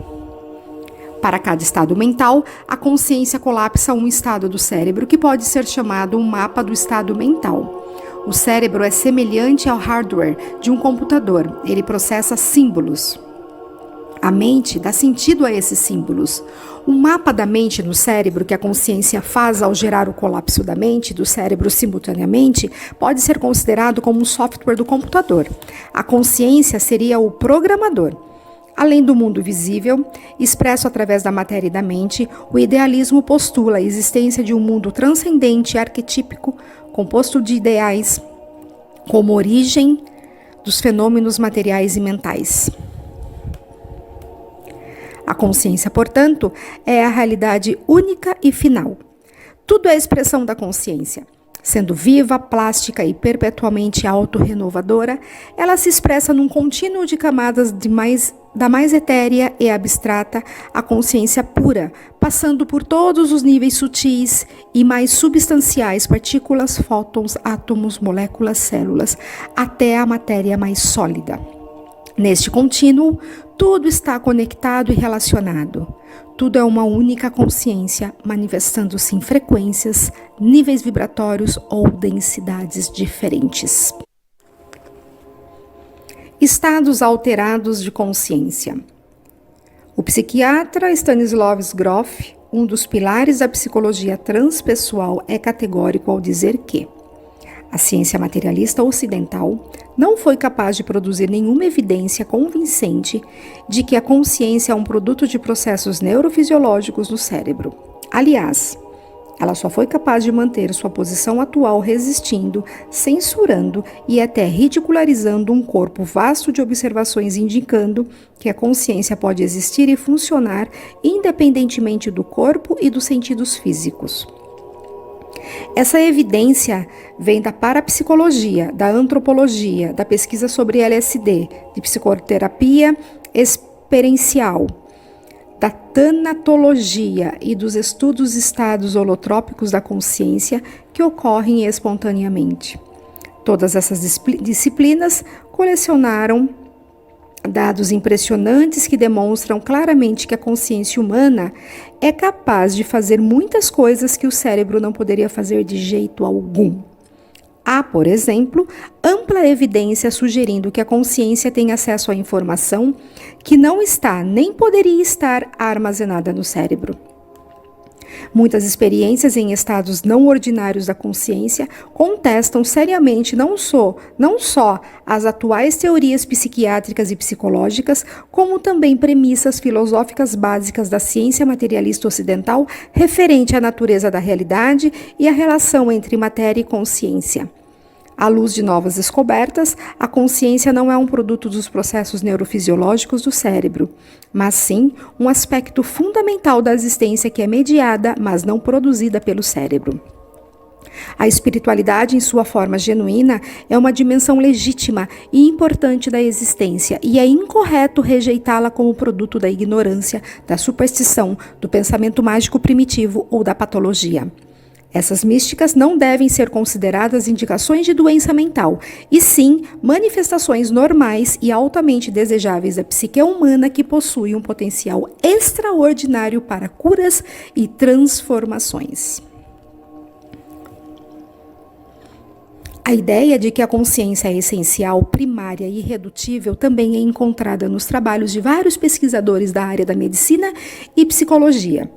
A: Para cada estado mental, a consciência colapsa um estado do cérebro que pode ser chamado um mapa do estado mental. O cérebro é semelhante ao hardware de um computador, ele processa símbolos. A mente dá sentido a esses símbolos. O mapa da mente no cérebro que a consciência faz ao gerar o colapso da mente e do cérebro simultaneamente pode ser considerado como um software do computador. A consciência seria o programador. Além do mundo visível, expresso através da matéria e da mente, o idealismo postula a existência de um mundo transcendente e arquetípico, composto de ideais, como origem dos fenômenos materiais e mentais. A consciência, portanto, é a realidade única e final. Tudo é expressão da consciência. Sendo viva, plástica e perpetuamente autorrenovadora, ela se expressa num contínuo de camadas da mais etérea e abstrata à consciência pura, passando por todos os níveis sutis e mais substanciais, partículas, fótons, átomos, moléculas, células, até a matéria mais sólida. Neste contínuo, tudo está conectado e relacionado. Tudo é uma única consciência, manifestando-se em frequências, níveis vibratórios ou densidades diferentes. Estados alterados de consciência. O psiquiatra Stanislav Grof, um dos pilares da psicologia transpessoal, é categórico ao dizer que a ciência materialista ocidental não foi capaz de produzir nenhuma evidência convincente de que a consciência é um produto de processos neurofisiológicos no cérebro. Aliás, ela só foi capaz de manter sua posição atual resistindo, censurando e até ridicularizando um corpo vasto de observações indicando que a consciência pode existir e funcionar independentemente do corpo e dos sentidos físicos. Essa evidência vem da parapsicologia, da antropologia, da pesquisa sobre LSD, de psicoterapia experiencial, da tanatologia e dos estudos estados holotrópicos da consciência que ocorrem espontaneamente. Todas essas disciplinas colecionaram dados impressionantes que demonstram claramente que a consciência humana é capaz de fazer muitas coisas que o cérebro não poderia fazer de jeito algum. Há, por exemplo, ampla evidência sugerindo que a consciência tem acesso à informação que não está nem poderia estar armazenada no cérebro. Muitas experiências em estados não ordinários da consciência contestam seriamente não só as atuais teorias psiquiátricas e psicológicas, como também premissas filosóficas básicas da ciência materialista ocidental referente à natureza da realidade e à relação entre matéria e consciência. À luz de novas descobertas, a consciência não é um produto dos processos neurofisiológicos do cérebro, mas sim um aspecto fundamental da existência que é mediada, mas não produzida pelo cérebro. A espiritualidade, em sua forma genuína, é uma dimensão legítima e importante da existência, e é incorreto rejeitá-la como produto da ignorância, da superstição, do pensamento mágico primitivo ou da patologia. Essas místicas não devem ser consideradas indicações de doença mental, e sim manifestações normais e altamente desejáveis da psique humana que possui um potencial extraordinário para curas e transformações. A ideia de que a consciência é essencial, primária e irredutível também é encontrada nos trabalhos de vários pesquisadores da área da medicina e psicologia.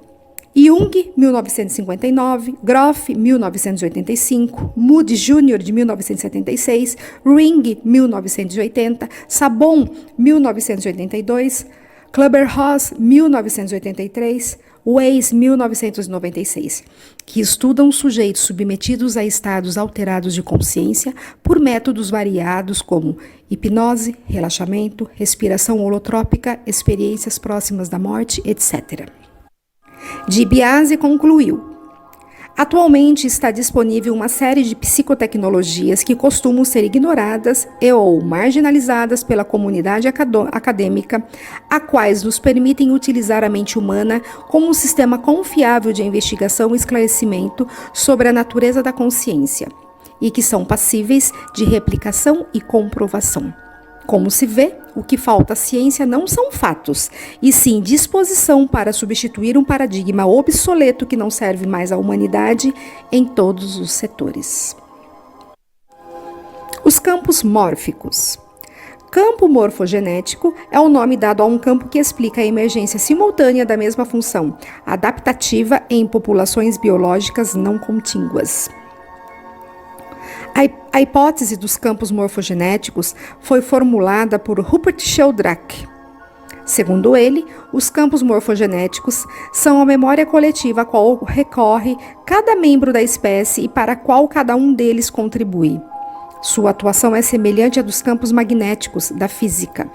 A: Jung, 1959, Groff, 1985, Moody Jr., de 1976, Ring, 1980, Sabon, 1982, Kübler-Ross, 1983, Weiss, 1996, que estudam sujeitos submetidos a estados alterados de consciência por métodos variados como hipnose, relaxamento, respiração holotrópica, experiências próximas da morte, etc. DiBiase concluiu: atualmente está disponível uma série de psicotecnologias que costumam ser ignoradas ou marginalizadas pela comunidade acadêmica, a quais nos permitem utilizar a mente humana como um sistema confiável de investigação e esclarecimento sobre a natureza da consciência, e que são passíveis de replicação e comprovação. Como se vê, o que falta à ciência não são fatos, e sim disposição para substituir um paradigma obsoleto que não serve mais à humanidade em todos os setores. Os campos mórficos. Campo morfogenético é o nome dado a um campo que explica a emergência simultânea da mesma função, adaptativa em populações biológicas não contíguas. A hipótese dos campos morfogenéticos foi formulada por Rupert Sheldrake. Segundo ele, os campos morfogenéticos são a memória coletiva a qual recorre cada membro da espécie e para a qual cada um deles contribui. Sua atuação é semelhante à dos campos magnéticos da física.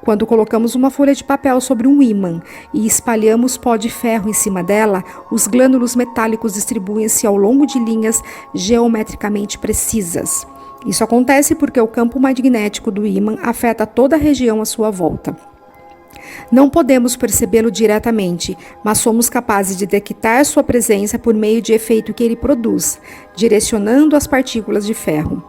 A: Quando colocamos uma folha de papel sobre um ímã e espalhamos pó de ferro em cima dela, os glânulos metálicos distribuem-se ao longo de linhas geometricamente precisas. Isso acontece porque o campo magnético do ímã afeta toda a região à sua volta. Não podemos percebê-lo diretamente, mas somos capazes de detectar sua presença por meio de efeito que ele produz, direcionando as partículas de ferro.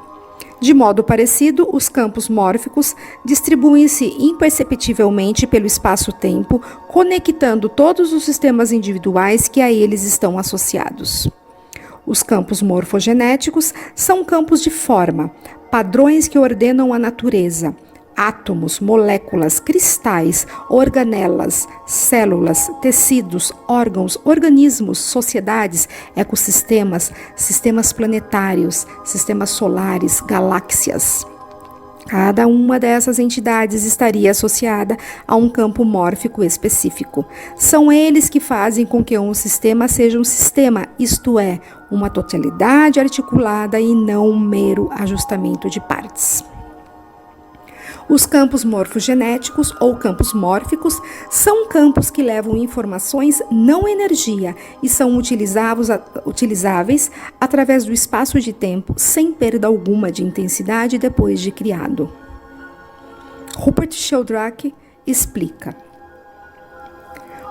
A: De modo parecido, os campos mórficos distribuem-se imperceptivelmente pelo espaço-tempo, conectando todos os sistemas individuais que a eles estão associados. Os campos morfogenéticos são campos de forma, padrões que ordenam a natureza. Átomos, moléculas, cristais, organelas, células, tecidos, órgãos, organismos, sociedades, ecossistemas, sistemas planetários, sistemas solares, galáxias. Cada uma dessas entidades estaria associada a um campo mórfico específico. São eles que fazem com que um sistema seja um sistema, isto é, uma totalidade articulada e não um mero ajustamento de partes. Os campos morfogenéticos ou campos mórficos são campos que levam informações, não energia, e são utilizáveis através do espaço de tempo sem perda alguma de intensidade depois de criado. Rupert Sheldrake explica: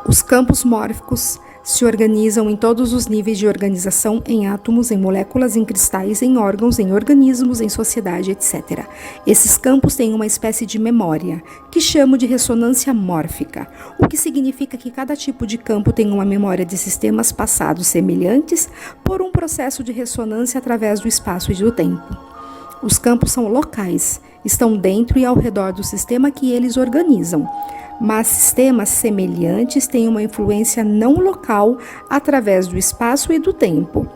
A: os campos mórficos se organizam em todos os níveis de organização, em átomos, em moléculas, em cristais, em órgãos, em organismos, em sociedade, etc. Esses campos têm uma espécie de memória, que chamo de ressonância mórfica, o que significa que cada tipo de campo tem uma memória de sistemas passados semelhantes por um processo de ressonância através do espaço e do tempo. Os campos são locais, estão dentro e ao redor do sistema que eles organizam, mas sistemas semelhantes têm uma influência não local através do espaço e do tempo,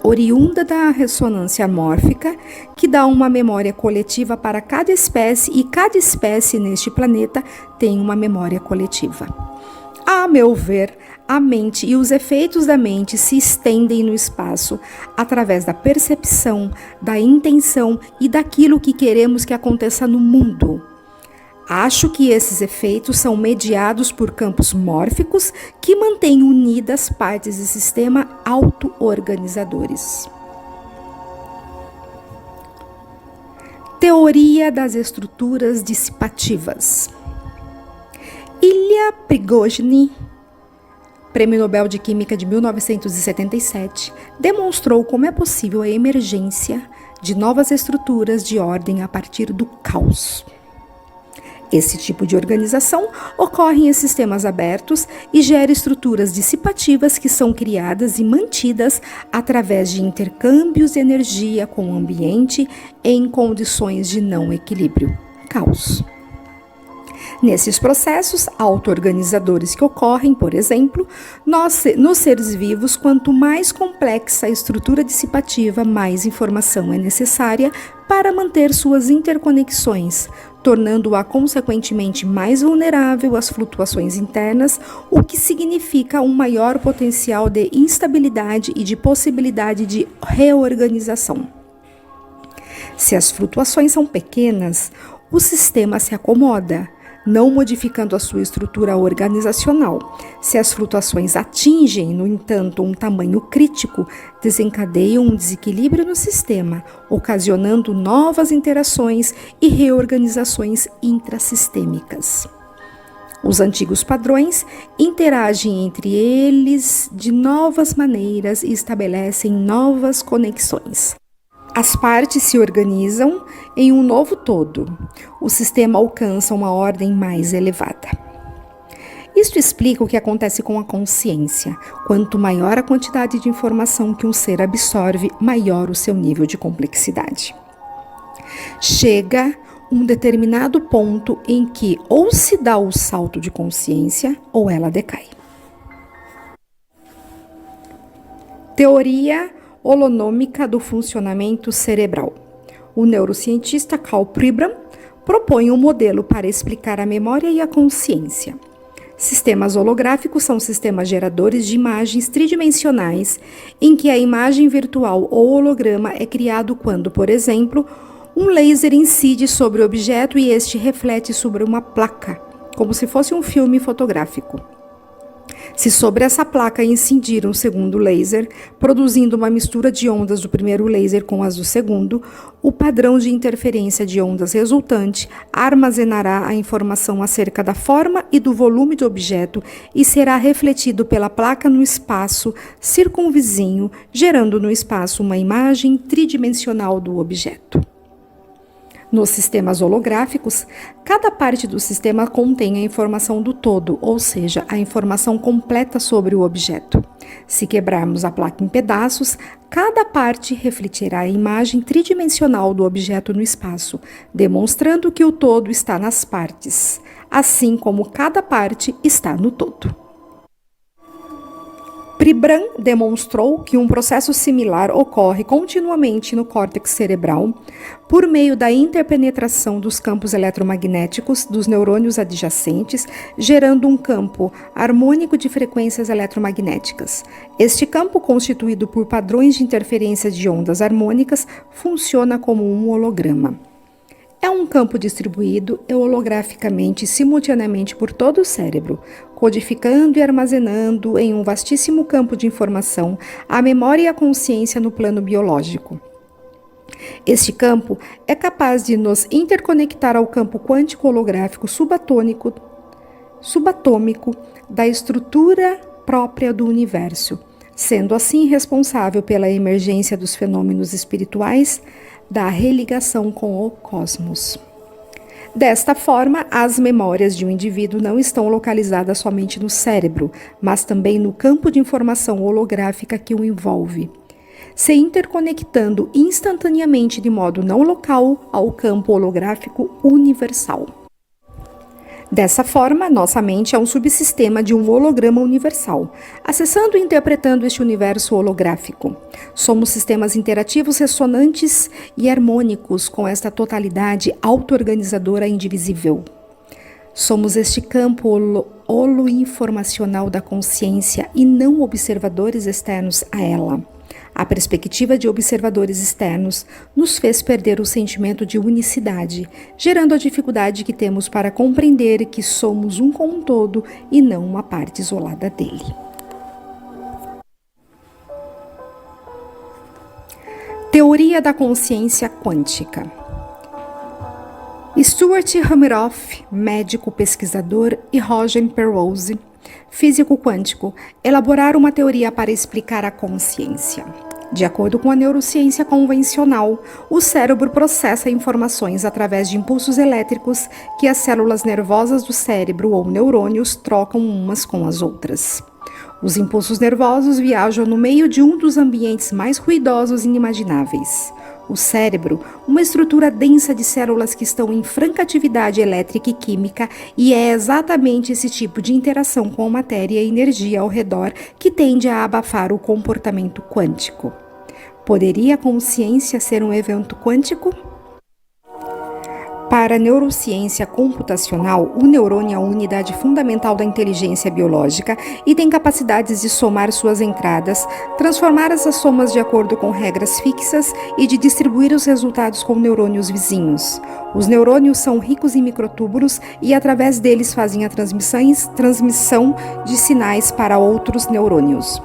A: oriunda da ressonância mórfica, que dá uma memória coletiva para cada espécie, e cada espécie neste planeta tem uma memória coletiva. A meu ver, a mente e os efeitos da mente se estendem no espaço através da percepção, da intenção e daquilo que queremos que aconteça no mundo. Acho que esses efeitos são mediados por campos mórficos que mantêm unidas partes do sistema auto-organizadores. Teoria das estruturas dissipativas. Ilya Prigogine, Prêmio Nobel de Química de 1977, demonstrou como é possível a emergência de novas estruturas de ordem a partir do caos. Esse tipo de organização ocorre em sistemas abertos e gera estruturas dissipativas que são criadas e mantidas através de intercâmbios de energia com o ambiente em condições de não equilíbrio, caos. Nesses processos auto-organizadores que ocorrem, por exemplo, nos seres vivos, quanto mais complexa a estrutura dissipativa, mais informação é necessária para manter suas interconexões, tornando-a consequentemente mais vulnerável às flutuações internas, o que significa um maior potencial de instabilidade e de possibilidade de reorganização. Se as flutuações são pequenas, o sistema se acomoda, não modificando a sua estrutura organizacional. Se as flutuações atingem, no entanto, um tamanho crítico, desencadeiam um desequilíbrio no sistema, ocasionando novas interações e reorganizações intrassistêmicas. Os antigos padrões interagem entre eles de novas maneiras e estabelecem novas conexões. As partes se organizam em um novo todo. O sistema alcança uma ordem mais elevada. Isto explica o que acontece com a consciência. Quanto maior a quantidade de informação que um ser absorve, maior o seu nível de complexidade. Chega um determinado ponto em que ou se dá o salto de consciência ou ela decai. Teoria holonômica do funcionamento cerebral. O neurocientista Karl Pribram propõe um modelo para explicar a memória e a consciência. Sistemas holográficos são sistemas geradores de imagens tridimensionais, em que a imagem virtual ou holograma é criado quando, por exemplo, um laser incide sobre o objeto e este reflete sobre uma placa, como se fosse um filme fotográfico. Se sobre essa placa incidir um segundo laser, produzindo uma mistura de ondas do primeiro laser com as do segundo, o padrão de interferência de ondas resultante armazenará a informação acerca da forma e do volume do objeto e será refletido pela placa no espaço circunvizinho, gerando no espaço uma imagem tridimensional do objeto. Nos sistemas holográficos, cada parte do sistema contém a informação do todo, ou seja, a informação completa sobre o objeto. Se quebrarmos a placa em pedaços, cada parte refletirá a imagem tridimensional do objeto no espaço, demonstrando que o todo está nas partes, assim como cada parte está no todo. Pribram demonstrou que um processo similar ocorre continuamente no córtex cerebral por meio da interpenetração dos campos eletromagnéticos dos neurônios adjacentes, gerando um campo harmônico de frequências eletromagnéticas. Este campo, constituído por padrões de interferência de ondas harmônicas, funciona como um holograma. É um campo distribuído holograficamente simultaneamente por todo o cérebro, codificando e armazenando em um vastíssimo campo de informação a memória e a consciência no plano biológico. Este campo é capaz de nos interconectar ao campo quântico holográfico subatômico da estrutura própria do universo, sendo assim responsável pela emergência dos fenômenos espirituais da religação com o cosmos. Desta forma, as memórias de um indivíduo não estão localizadas somente no cérebro, mas também no campo de informação holográfica que o envolve. se interconectando instantaneamente de modo não local ao campo holográfico universal. Dessa forma, nossa mente é um subsistema de um holograma universal, acessando e interpretando este universo holográfico. Somos sistemas interativos ressonantes e harmônicos com esta totalidade auto-organizadora indivisível. Somos este campo holoinformacional da consciência e não observadores externos a ela. A perspectiva de observadores externos nos fez perder o sentimento de unicidade, gerando a dificuldade que temos para compreender que somos um com um todo e não uma parte isolada dele. Teoria da consciência quântica. Stuart Hameroff, médico pesquisador, e Roger Penrose, físico quântico, elaboraram uma teoria para explicar a consciência. De acordo com a neurociência convencional, o cérebro processa informações através de impulsos elétricos que as células nervosas do cérebro ou neurônios trocam umas com as outras. Os impulsos nervosos viajam no meio de um dos ambientes mais ruidosos e inimagináveis. O cérebro, uma estrutura densa de células que estão em franca atividade elétrica e química, e é exatamente esse tipo de interação com a matéria e energia ao redor que tende a abafar o comportamento quântico. Poderia a consciência ser um evento quântico? Para a neurociência computacional, o neurônio é a unidade fundamental da inteligência biológica e tem capacidades de somar suas entradas, transformar essas somas de acordo com regras fixas e de distribuir os resultados com neurônios vizinhos. Os neurônios são ricos em microtúbulos e através deles fazem a transmissão de sinais para outros neurônios.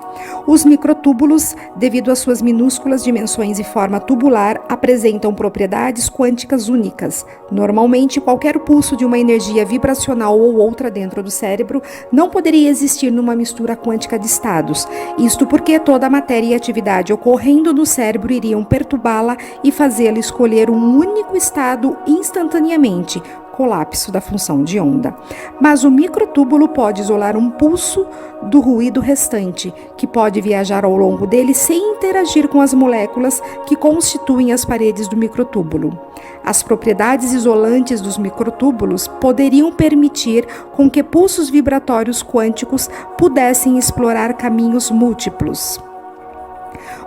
A: Os microtúbulos, devido às suas minúsculas dimensões e forma tubular, apresentam propriedades quânticas únicas. Normalmente, qualquer pulso de uma energia vibracional ou outra dentro do cérebro não poderia existir numa mistura quântica de estados. Isto porque toda a matéria e atividade ocorrendo no cérebro iriam perturbá-la e fazê-la escolher um único estado instantaneamente, colapso da função de onda. Mas o microtúbulo pode isolar um pulso do ruído restante, que pode viajar ao longo dele sem interagir com as moléculas que constituem as paredes do microtúbulo. As propriedades isolantes dos microtúbulos poderiam permitir com que pulsos vibratórios quânticos pudessem explorar caminhos múltiplos.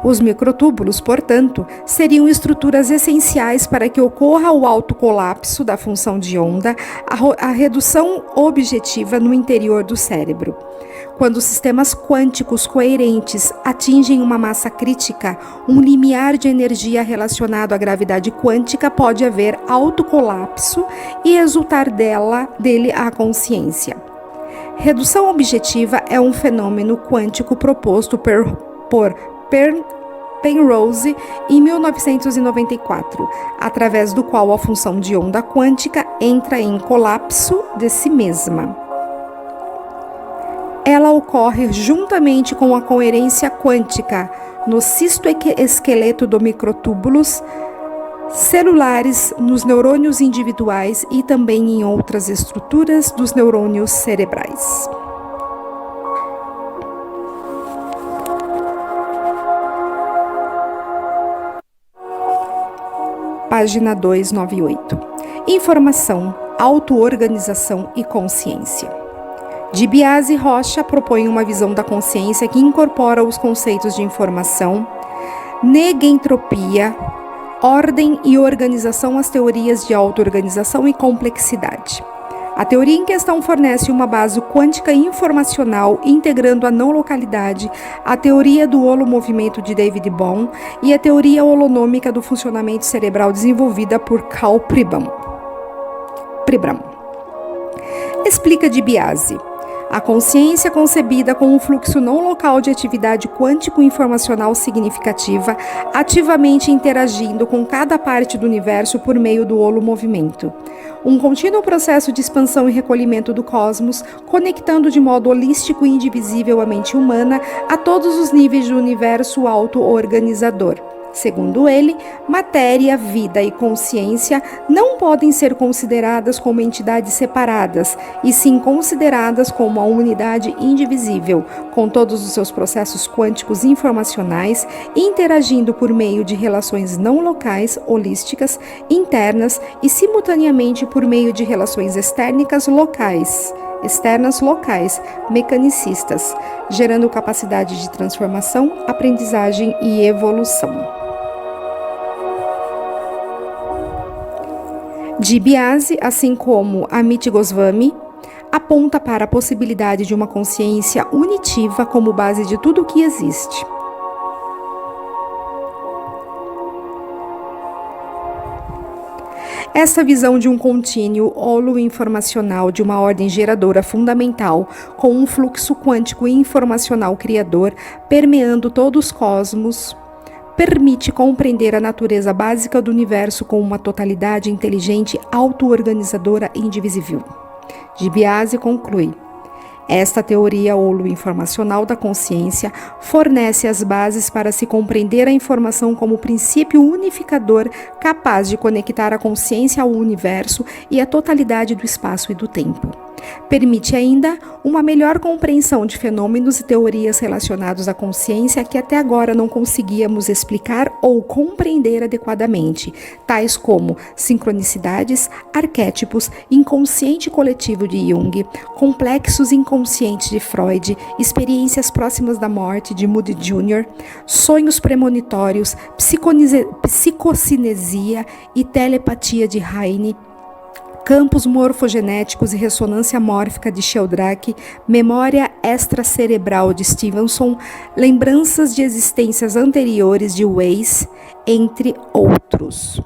A: Os microtúbulos, portanto, seriam estruturas essenciais para que ocorra o autocolapso da função de onda, a redução objetiva no interior do cérebro. Quando sistemas quânticos coerentes atingem uma massa crítica, um limiar de energia relacionado à gravidade quântica, pode haver autocolapso e resultar dele a consciência. Redução objetiva é um fenômeno quântico proposto por Penrose em 1994, através do qual a função de onda quântica entra em colapso de si mesma. Ela ocorre juntamente com a coerência quântica no cistoesqueleto dos microtúbulos celulares, nos neurônios individuais e também em outras estruturas dos neurônios cerebrais. Página 298. Informação, auto-organização e consciência. DiBiase e Rocha propõem uma visão da consciência que incorpora os conceitos de informação, negentropia, ordem e organização às teorias de auto-organização e complexidade. A teoria em questão fornece uma base quântica informacional integrando a não-localidade, a teoria do holomovimento de David Bohm e a teoria holonômica do funcionamento cerebral desenvolvida por Karl Pribram. Explica DiBiase. A consciência concebida como um fluxo não local de atividade quântico-informacional significativa, ativamente interagindo com cada parte do universo por meio do holomovimento. Um contínuo processo de expansão e recolhimento do cosmos, conectando de modo holístico e indivisível a mente humana a todos os níveis do universo auto-organizador. Segundo ele, matéria, vida e consciência não podem ser consideradas como entidades separadas, e sim consideradas como uma unidade indivisível, com todos os seus processos quânticos informacionais, interagindo por meio de relações não locais, holísticas, internas e simultaneamente por meio de relações externas locais, mecanicistas, gerando capacidade de transformação, aprendizagem e evolução. DiBiase, assim como Amit Goswami, aponta para a possibilidade de uma consciência unitiva como base de tudo o que existe. Essa visão de um contínuo holo-informacional de uma ordem geradora fundamental, com um fluxo quântico informacional criador permeando todos os cosmos, permite compreender a natureza básica do universo como uma totalidade inteligente, auto-organizadora e indivisível. DiBiase conclui: esta teoria holo-informacional da consciência fornece as bases para se compreender a informação como princípio unificador capaz de conectar a consciência ao universo e à totalidade do espaço e do tempo. Permite ainda uma melhor compreensão de fenômenos e teorias relacionados à consciência que até agora não conseguíamos explicar ou compreender adequadamente, tais como sincronicidades, arquétipos, inconsciente coletivo de Jung, complexos inconscientes de Freud, experiências próximas da morte de Moody Jr., sonhos premonitórios, psicocinesia e telepatia de Heine, campos morfogenéticos e ressonância mórfica de Sheldrake, memória extracerebral de Stevenson, lembranças de existências anteriores de Weiss, entre outros.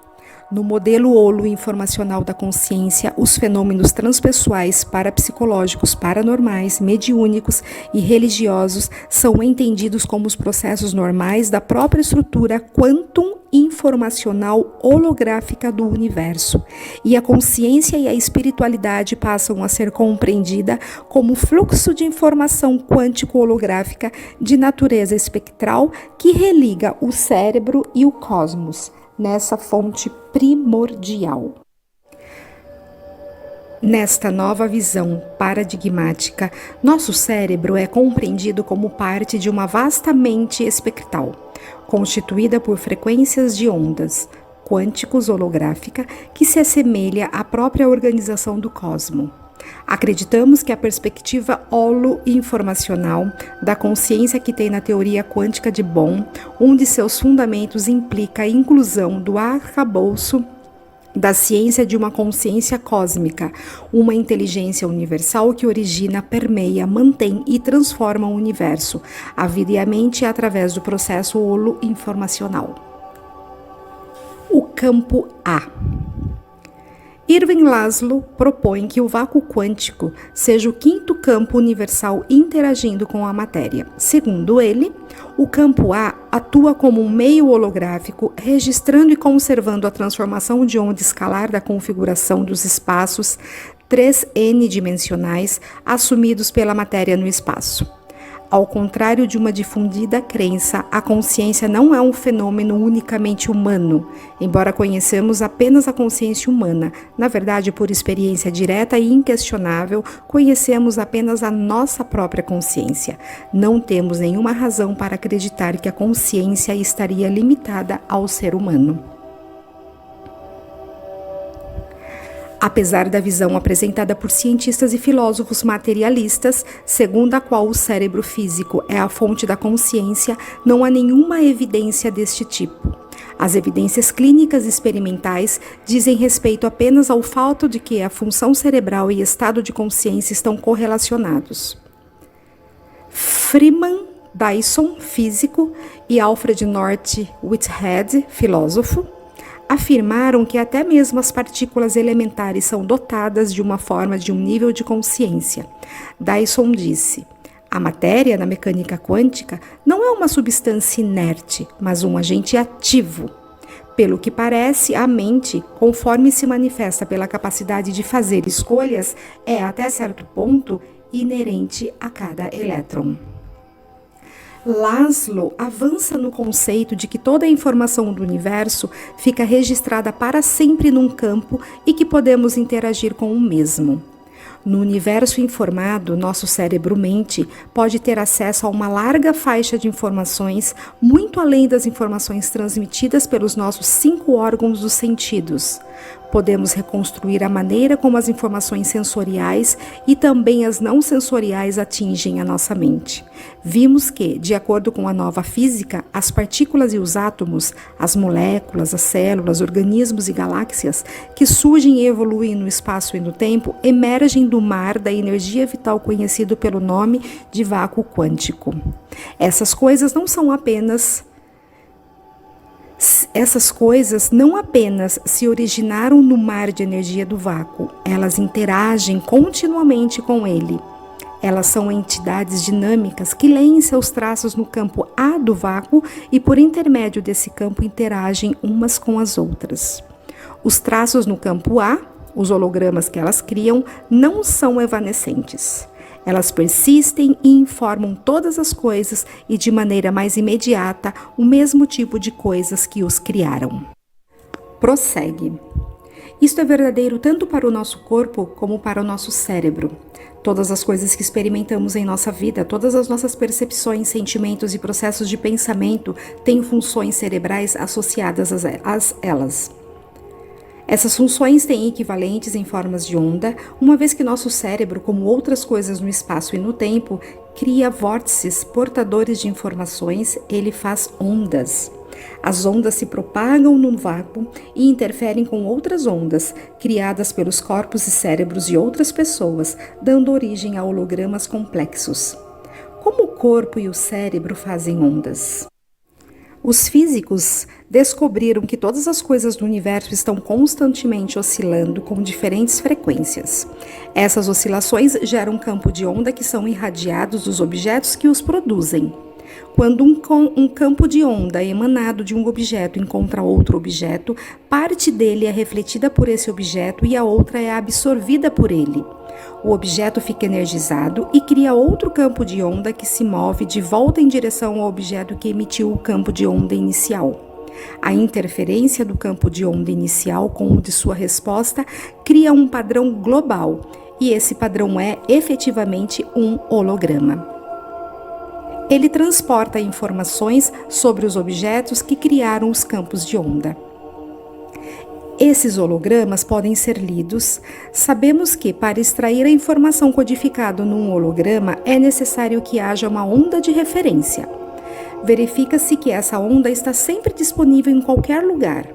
A: No modelo holo-informacional da consciência, os fenômenos transpessoais, parapsicológicos, paranormais, mediúnicos e religiosos são entendidos como os processos normais da própria estrutura quantum informacional holográfica do universo, e a consciência e a espiritualidade passam a ser compreendida como fluxo de informação quântico-holográfica de natureza espectral que religa o cérebro e o cosmos, nessa fonte primordial. Nesta nova visão paradigmática, nosso cérebro é compreendido como parte de uma vasta mente espectral, constituída por frequências de ondas quânticos holográfica que se assemelha à própria organização do cosmo. Acreditamos que a perspectiva holo-informacional da consciência que tem na teoria quântica de Bohm, um de seus fundamentos implica a inclusão do arcabouço da ciência de uma consciência cósmica, uma inteligência universal que origina, permeia, mantém e transforma o universo, a vida e a mente através do processo holo-informacional. O campo A. Irving Laszlo propõe que o vácuo quântico seja o quinto campo universal interagindo com a matéria. Segundo ele, o campo A atua como um meio holográfico, registrando e conservando a transformação de onda escalar da configuração dos espaços 3n dimensionais assumidos pela matéria no espaço. Ao contrário de uma difundida crença, a consciência não é um fenômeno unicamente humano, embora conheçamos apenas a consciência humana. Na verdade, por experiência direta e inquestionável, conhecemos apenas a nossa própria consciência. Não temos nenhuma razão para acreditar que a consciência estaria limitada ao ser humano. Apesar da visão apresentada por cientistas e filósofos materialistas, segundo a qual o cérebro físico é a fonte da consciência, não há nenhuma evidência deste tipo. As evidências clínicas experimentais dizem respeito apenas ao fato de que a função cerebral e estado de consciência estão correlacionados. Freeman Dyson, físico, e Alfred North Whitehead, filósofo, afirmaram que até mesmo as partículas elementares são dotadas de uma forma de um nível de consciência. Dyson disse: a matéria na mecânica quântica não é uma substância inerte, mas um agente ativo. Pelo que parece, a mente, conforme se manifesta pela capacidade de fazer escolhas, é até certo ponto inerente a cada elétron. Laszlo avança no conceito de que toda a informação do universo fica registrada para sempre num campo e que podemos interagir com o mesmo. No universo informado, nosso cérebro-mente pode ter acesso a uma larga faixa de informações, muito além das informações transmitidas pelos nossos 5 órgãos dos sentidos. Podemos reconstruir a maneira como as informações sensoriais e também as não sensoriais atingem a nossa mente. Vimos que, de acordo com a nova física, as partículas e os átomos, as moléculas, as células, organismos e galáxias que surgem e evoluem no espaço e no tempo emergem do mar da energia vital conhecido pelo nome de vácuo quântico. Essas coisas não apenas se originaram no mar de energia do vácuo, elas interagem continuamente com ele. Elas são entidades dinâmicas que leem seus traços no campo A do vácuo e, por intermédio desse campo, interagem umas com as outras. Os traços no campo A, os hologramas que elas criam, não são evanescentes. Elas persistem e informam todas as coisas e, de maneira mais imediata, o mesmo tipo de coisas que os criaram. Prossegue. Isto é verdadeiro tanto para o nosso corpo como para o nosso cérebro. Todas as coisas que experimentamos em nossa vida, todas as nossas percepções, sentimentos e processos de pensamento têm funções cerebrais associadas a elas. Essas funções têm equivalentes em formas de onda, uma vez que nosso cérebro, como outras coisas no espaço e no tempo, cria vórtices portadores de informações, ele faz ondas. As ondas se propagam no vácuo e interferem com outras ondas, criadas pelos corpos e cérebros de outras pessoas, dando origem a hologramas complexos. Como o corpo e o cérebro fazem ondas? Os físicos descobriram que todas as coisas do universo estão constantemente oscilando com diferentes frequências. Essas oscilações geram um campo de onda que são irradiados dos objetos que os produzem. Quando um campo de onda emanado de um objeto encontra outro objeto, parte dele é refletida por esse objeto e a outra é absorvida por ele. O objeto fica energizado e cria outro campo de onda que se move de volta em direção ao objeto que emitiu o campo de onda inicial. A interferência do campo de onda inicial com o de sua resposta cria um padrão global, e esse padrão é efetivamente um holograma. Ele transporta informações sobre os objetos que criaram os campos de onda. Esses hologramas podem ser lidos. Sabemos que, para extrair a informação codificada num holograma, é necessário que haja uma onda de referência. Verifica-se que essa onda está sempre disponível em qualquer lugar.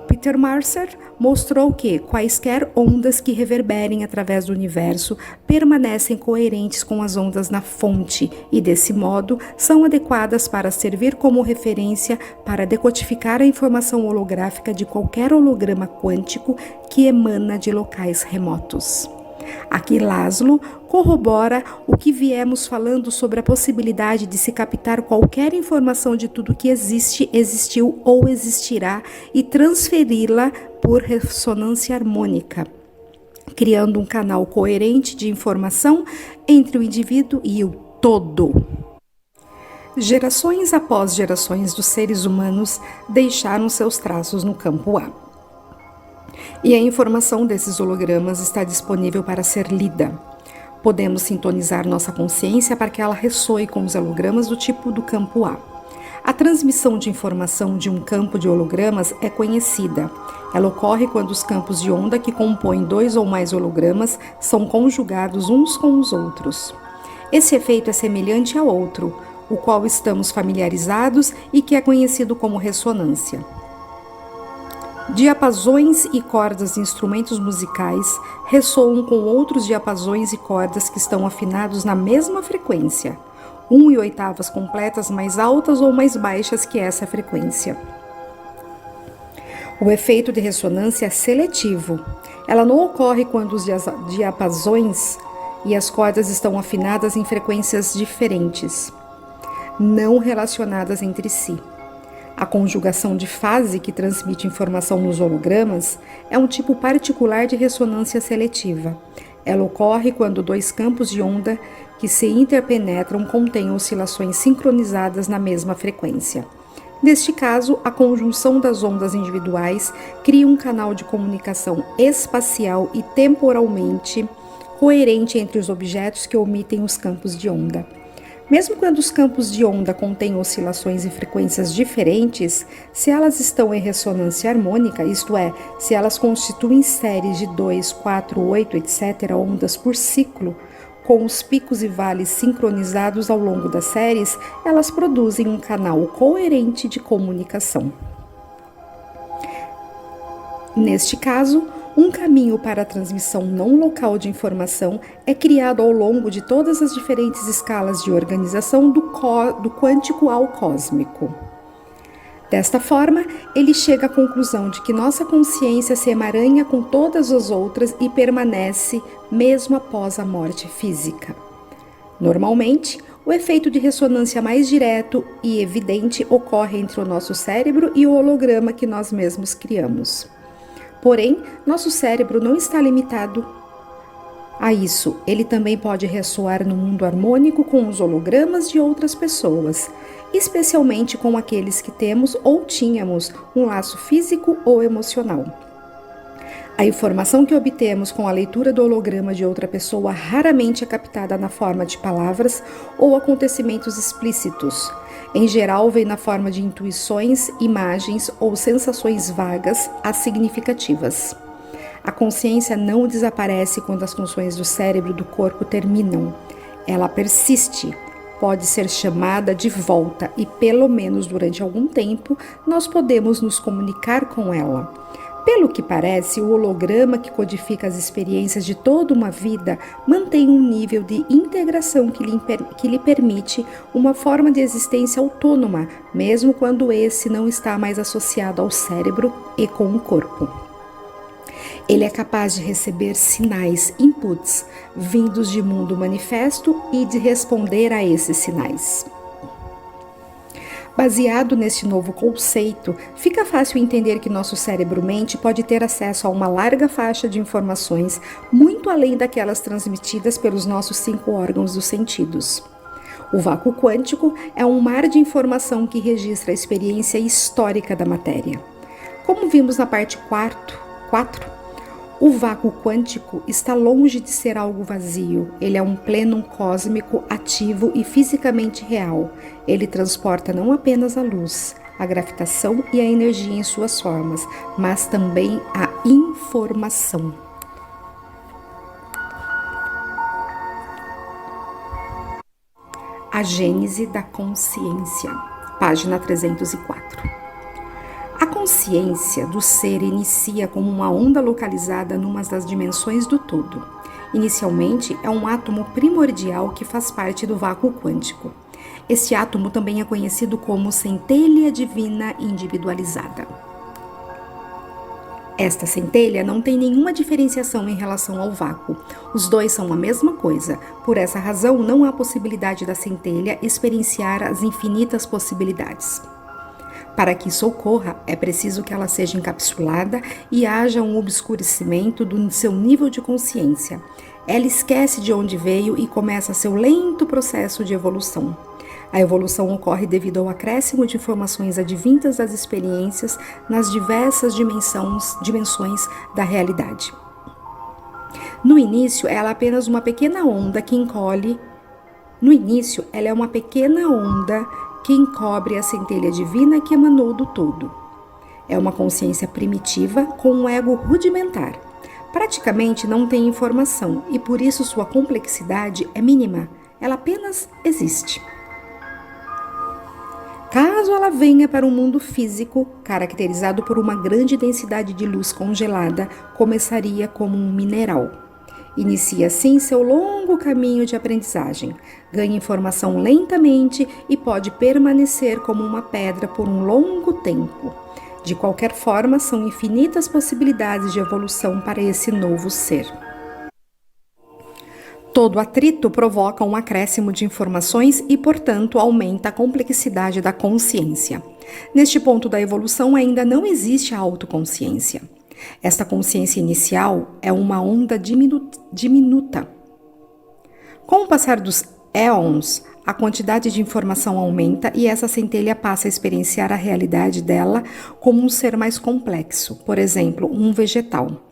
A: Peter Mercer mostrou que quaisquer ondas que reverberem através do universo permanecem coerentes com as ondas na fonte e, desse modo, são adequadas para servir como referência para decodificar a informação holográfica de qualquer holograma quântico que emana de locais remotos. Aqui Laszlo corrobora o que viemos falando sobre a possibilidade de se captar qualquer informação de tudo que existe, existiu ou existirá e transferi-la por ressonância harmônica, criando um canal coerente de informação entre o indivíduo e o todo. Gerações após gerações dos seres humanos deixaram seus traços no campo A. E a informação desses hologramas está disponível para ser lida. Podemos sintonizar nossa consciência para que ela ressoe com os hologramas do tipo do campo A. A transmissão de informação de um campo de hologramas é conhecida. Ela ocorre quando os campos de onda que compõem 2 ou mais hologramas são conjugados uns com os outros. Esse efeito é semelhante a outro, o qual estamos familiarizados e que é conhecido como ressonância. Diapasões e cordas de instrumentos musicais ressoam com outros diapasões e cordas que estão afinados na mesma frequência, 1 e oitavas completas mais altas ou mais baixas que essa frequência. O efeito de ressonância é seletivo. Ela não ocorre quando os diapasões e as cordas estão afinadas em frequências diferentes, não relacionadas entre si. A conjugação de fase que transmite informação nos hologramas é um tipo particular de ressonância seletiva. Ela ocorre quando dois campos de onda que se interpenetram contêm oscilações sincronizadas na mesma frequência. Neste caso, a conjunção das ondas individuais cria um canal de comunicação espacial e temporalmente coerente entre os objetos que emitem os campos de onda. Mesmo quando os campos de onda contêm oscilações e frequências diferentes, se elas estão em ressonância harmônica, isto é, se elas constituem séries de 2, 4, 8, etc., ondas por ciclo, com os picos e vales sincronizados ao longo das séries, elas produzem um canal coerente de comunicação. Neste caso, um caminho para a transmissão não local de informação é criado ao longo de todas as diferentes escalas de organização do quântico ao cósmico. Desta forma, ele chega à conclusão de que nossa consciência se emaranha com todas as outras e permanece mesmo após a morte física. Normalmente, o efeito de ressonância mais direto e evidente ocorre entre o nosso cérebro e o holograma que nós mesmos criamos. Porém, nosso cérebro não está limitado a isso. Ele também pode ressoar no mundo harmônico com os hologramas de outras pessoas, especialmente com aqueles que temos ou tínhamos um laço físico ou emocional. A informação que obtemos com a leitura do holograma de outra pessoa raramente é captada na forma de palavras ou acontecimentos explícitos. Em geral, vem na forma de intuições, imagens ou sensações vagas a significativas. A consciência não desaparece quando as funções do cérebro e do corpo terminam. Ela persiste, pode ser chamada de volta e, pelo menos durante algum tempo, nós podemos nos comunicar com ela. Pelo que parece, o holograma que codifica as experiências de toda uma vida mantém um nível de integração que lhe permite uma forma de existência autônoma, mesmo quando esse não está mais associado ao cérebro e com o corpo. Ele é capaz de receber sinais, inputs, vindos de mundo manifesto e de responder a esses sinais. Baseado neste novo conceito, fica fácil entender que nosso cérebro-mente pode ter acesso a uma larga faixa de informações, muito além daquelas transmitidas pelos nossos 5 órgãos dos sentidos. O vácuo quântico é um mar de informação que registra a experiência histórica da matéria. Como vimos na parte 4, o vácuo quântico está longe de ser algo vazio. Ele é um plenum cósmico ativo e fisicamente real. Ele transporta não apenas a luz, a gravitação e a energia em suas formas, mas também a informação. A Gênese da Consciência, página 304. A consciência do ser inicia como uma onda localizada numa das dimensões do todo. Inicialmente, é um átomo primordial que faz parte do vácuo quântico. Este átomo também é conhecido como centelha divina individualizada. Esta centelha não tem nenhuma diferenciação em relação ao vácuo. Os dois são a mesma coisa. Por essa razão, não há possibilidade da centelha experienciar as infinitas possibilidades. Para que isso ocorra, é preciso que ela seja encapsulada e haja um obscurecimento do seu nível de consciência. Ela esquece de onde veio e começa seu lento processo de evolução. A evolução ocorre devido ao acréscimo de informações advindas das experiências nas diversas dimensões da realidade. No início, ela é apenas uma pequena onda que encobre a centelha divina que emanou do todo. É uma consciência primitiva com um ego rudimentar. Praticamente não tem informação e por isso sua complexidade é mínima. Ela apenas existe. Caso ela venha para o mundo físico, caracterizado por uma grande densidade de luz congelada, começaria como um mineral. Inicia assim seu longo caminho de aprendizagem, ganha informação lentamente e pode permanecer como uma pedra por um longo tempo. De qualquer forma, são infinitas possibilidades de evolução para esse novo ser. Todo atrito provoca um acréscimo de informações e, portanto, aumenta a complexidade da consciência. Neste ponto da evolução ainda não existe a autoconsciência. Esta consciência inicial é uma onda diminuta. Com o passar dos éons, a quantidade de informação aumenta e essa centelha passa a experienciar a realidade dela como um ser mais complexo, por exemplo, um vegetal.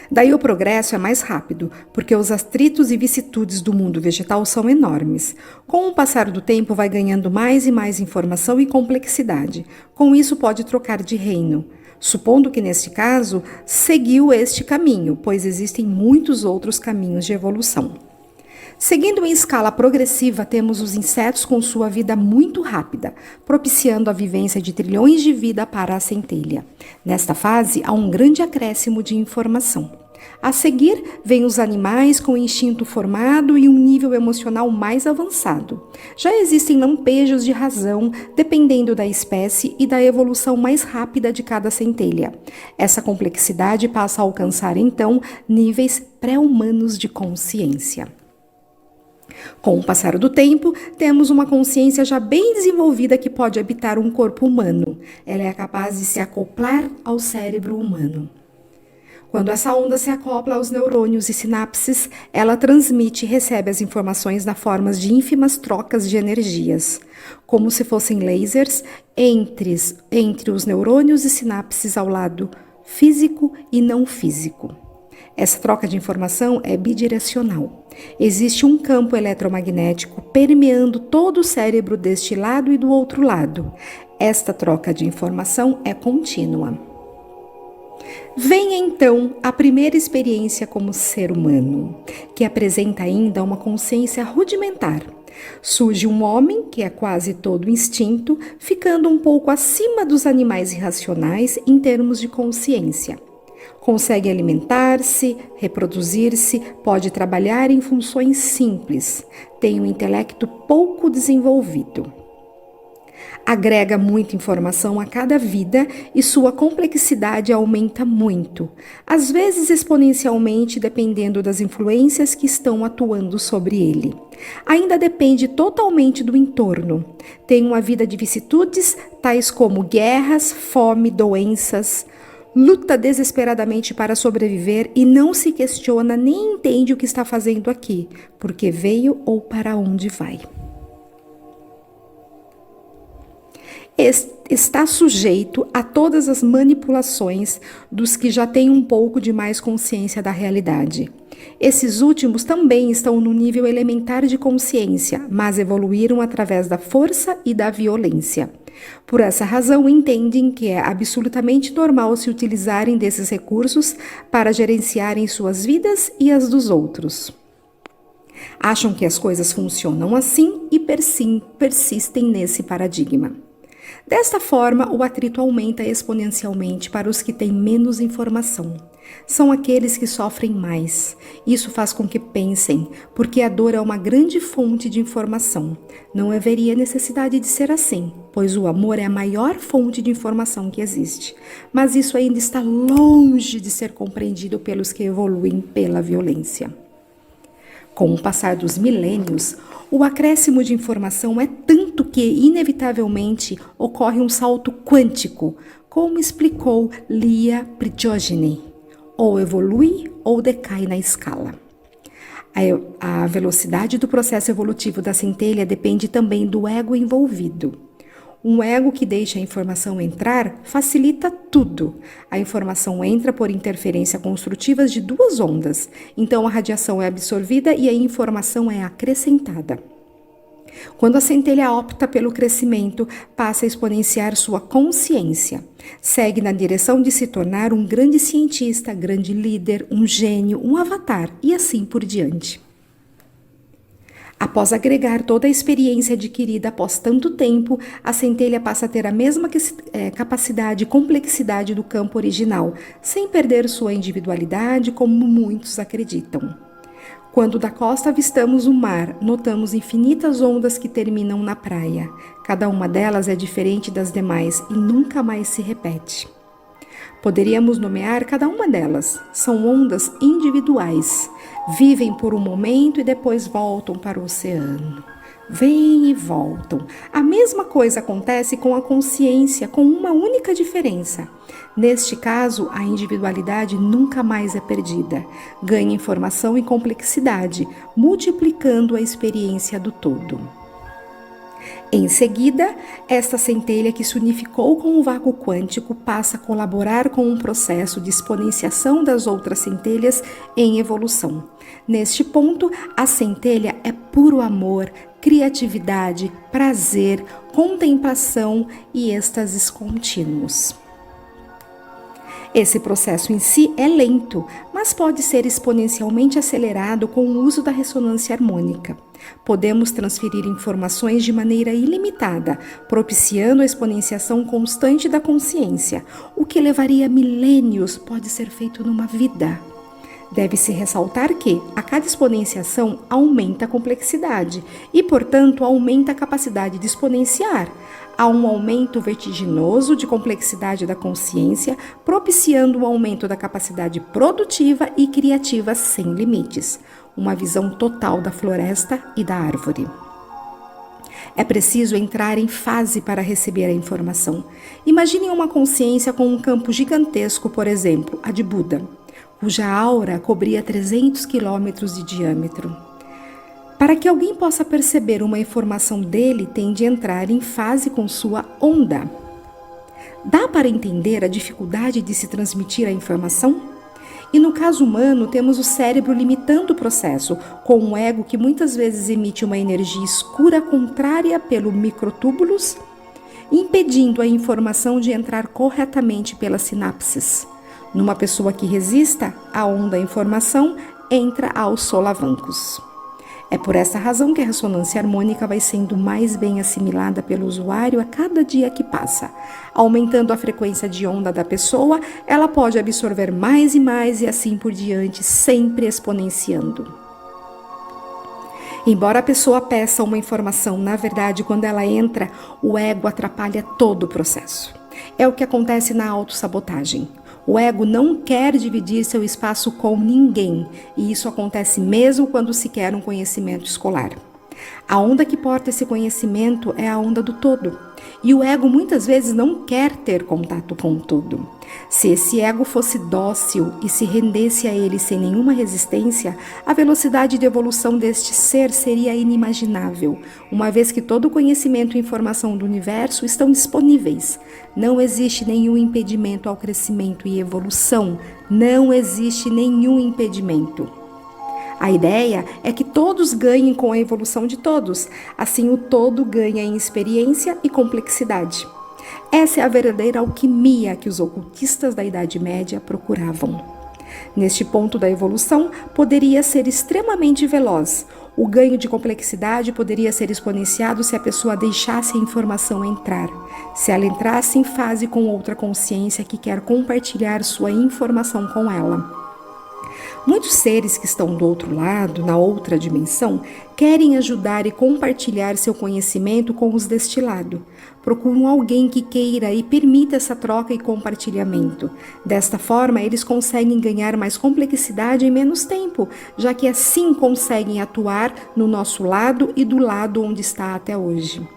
A: Daí o progresso é mais rápido, porque os atritos e vicissitudes do mundo vegetal são enormes. Com o passar do tempo, vai ganhando mais e mais informação e complexidade. Com isso, pode trocar de reino. Supondo que, neste caso, seguiu este caminho, pois existem muitos outros caminhos de evolução. Seguindo em escala progressiva, temos os insetos com sua vida muito rápida, propiciando a vivência de trilhões de vida para a centelha. Nesta fase, há um grande acréscimo de informação. A seguir, vêm os animais com instinto formado e um nível emocional mais avançado. Já existem lampejos de razão, dependendo da espécie e da evolução mais rápida de cada centelha. Essa complexidade passa a alcançar, então, níveis pré-humanos de consciência. Com o passar do tempo, temos uma consciência já bem desenvolvida que pode habitar um corpo humano. Ela é capaz de se acoplar ao cérebro humano. Quando essa onda se acopla aos neurônios e sinapses, ela transmite e recebe as informações na forma de ínfimas trocas de energias, como se fossem lasers entre os neurônios e sinapses ao lado físico e não físico. Essa troca de informação é bidirecional. Existe um campo eletromagnético permeando todo o cérebro deste lado e do outro lado. Esta troca de informação é contínua. Vem então a primeira experiência como ser humano, que apresenta ainda uma consciência rudimentar. Surge um homem que é quase todo instinto, ficando um pouco acima dos animais irracionais em termos de consciência. Consegue alimentar-se, reproduzir-se, pode trabalhar em funções simples, tem um intelecto pouco desenvolvido. Agrega muita informação a cada vida e sua complexidade aumenta muito, às vezes exponencialmente, dependendo das influências que estão atuando sobre ele. Ainda depende totalmente do entorno. Tem uma vida de vicissitudes, tais como guerras, fome, doenças. Luta desesperadamente para sobreviver e não se questiona nem entende o que está fazendo aqui, porque veio ou para onde vai. Está sujeito a todas as manipulações dos que já têm um pouco de mais consciência da realidade. Esses últimos também estão no nível elementar de consciência, mas evoluíram através da força e da violência. Por essa razão, entendem que é absolutamente normal se utilizarem desses recursos para gerenciarem suas vidas e as dos outros. Acham que as coisas funcionam assim e persistem nesse paradigma. Desta forma, o atrito aumenta exponencialmente para os que têm menos informação. São aqueles que sofrem mais. Isso faz com que pensem, porque a dor é uma grande fonte de informação. Não haveria necessidade de ser assim, pois o amor é a maior fonte de informação que existe. Mas isso ainda está longe de ser compreendido pelos que evoluem pela violência. Com o passar dos milênios, o acréscimo de informação é tanto que, inevitavelmente, ocorre um salto quântico, como explicou Leah Prigogine. Ou evolui ou decai na escala. A velocidade do processo evolutivo da centelha depende também do ego envolvido. Um ego que deixa a informação entrar facilita tudo. A informação entra por interferência construtiva de duas ondas, então a radiação é absorvida e a informação é acrescentada. Quando a centelha opta pelo crescimento, passa a exponenciar sua consciência. Segue na direção de se tornar um grande cientista, grande líder, um gênio, um avatar e assim por diante. Após agregar toda a experiência adquirida após tanto tempo, a centelha passa a ter a mesma capacidade e complexidade do campo original, sem perder sua individualidade, como muitos acreditam. Quando da costa avistamos o mar, notamos infinitas ondas que terminam na praia. Cada uma delas é diferente das demais e nunca mais se repete. Poderíamos nomear cada uma delas. São ondas individuais. Vivem por um momento e depois voltam para o oceano. vêm e voltam. A mesma coisa acontece com a consciência, com uma única diferença. Neste caso, a individualidade nunca mais é perdida. Ganha informação e complexidade, multiplicando a experiência do todo. Em seguida, esta centelha que se unificou com o vácuo quântico passa a colaborar com um processo de exponenciação das outras centelhas em evolução. Neste ponto, a centelha é puro amor, criatividade, prazer, contemplação e êxtases contínuos. Esse processo em si é lento, mas pode ser exponencialmente acelerado com o uso da ressonância harmônica. Podemos transferir informações de maneira ilimitada, propiciando a exponenciação constante da consciência. O que levaria milênios pode ser feito numa vida. Deve-se ressaltar que, a cada exponenciação, aumenta a complexidade e, portanto, aumenta a capacidade de exponenciar. Há um aumento vertiginoso de complexidade da consciência, propiciando o aumento da capacidade produtiva e criativa sem limites. Uma visão total da floresta e da árvore. É preciso entrar em fase para receber a informação. Imagine uma consciência com um campo gigantesco, por exemplo, a de Buda, cuja aura cobria 300 quilômetros de diâmetro. Para que alguém possa perceber uma informação dele, tem de entrar em fase com sua onda. Dá para entender a dificuldade de se transmitir a informação? E no caso humano, temos o cérebro limitando o processo, com um ego que muitas vezes emite uma energia escura contrária pelo microtúbulos, impedindo a informação de entrar corretamente pelas sinapses. Numa pessoa que resista, a onda da informação entra aos solavancos. É por essa razão que a ressonância harmônica vai sendo mais bem assimilada pelo usuário a cada dia que passa. Aumentando a frequência de onda da pessoa, ela pode absorver mais e assim por diante, sempre exponenciando. Embora a pessoa peça uma informação, na verdade, quando ela entra, o ego atrapalha todo o processo. É o que acontece na autossabotagem. O ego não quer dividir seu espaço com ninguém, e isso acontece mesmo quando se quer um conhecimento escolar. A onda que porta esse conhecimento é a onda do todo, e o ego muitas vezes não quer ter contato com o todo. Se esse ego fosse dócil e se rendesse a ele sem nenhuma resistência, a velocidade de evolução deste ser seria inimaginável, uma vez que todo o conhecimento e informação do universo estão disponíveis. Não existe nenhum impedimento ao crescimento e evolução, não existe nenhum impedimento. A ideia é que todos ganhem com a evolução de todos, assim o todo ganha em experiência e complexidade. Essa é a verdadeira alquimia que os ocultistas da Idade Média procuravam. Neste ponto da evolução, poderia ser extremamente veloz. O ganho de complexidade poderia ser exponenciado se a pessoa deixasse a informação entrar, se ela entrasse em fase com outra consciência que quer compartilhar sua informação com ela. Muitos seres que estão do outro lado, na outra dimensão, querem ajudar e compartilhar seu conhecimento com os deste lado. Procuram alguém que queira e permita essa troca e compartilhamento. Desta forma, eles conseguem ganhar mais complexidade em menos tempo, já que assim conseguem atuar no nosso lado e do lado onde está até hoje.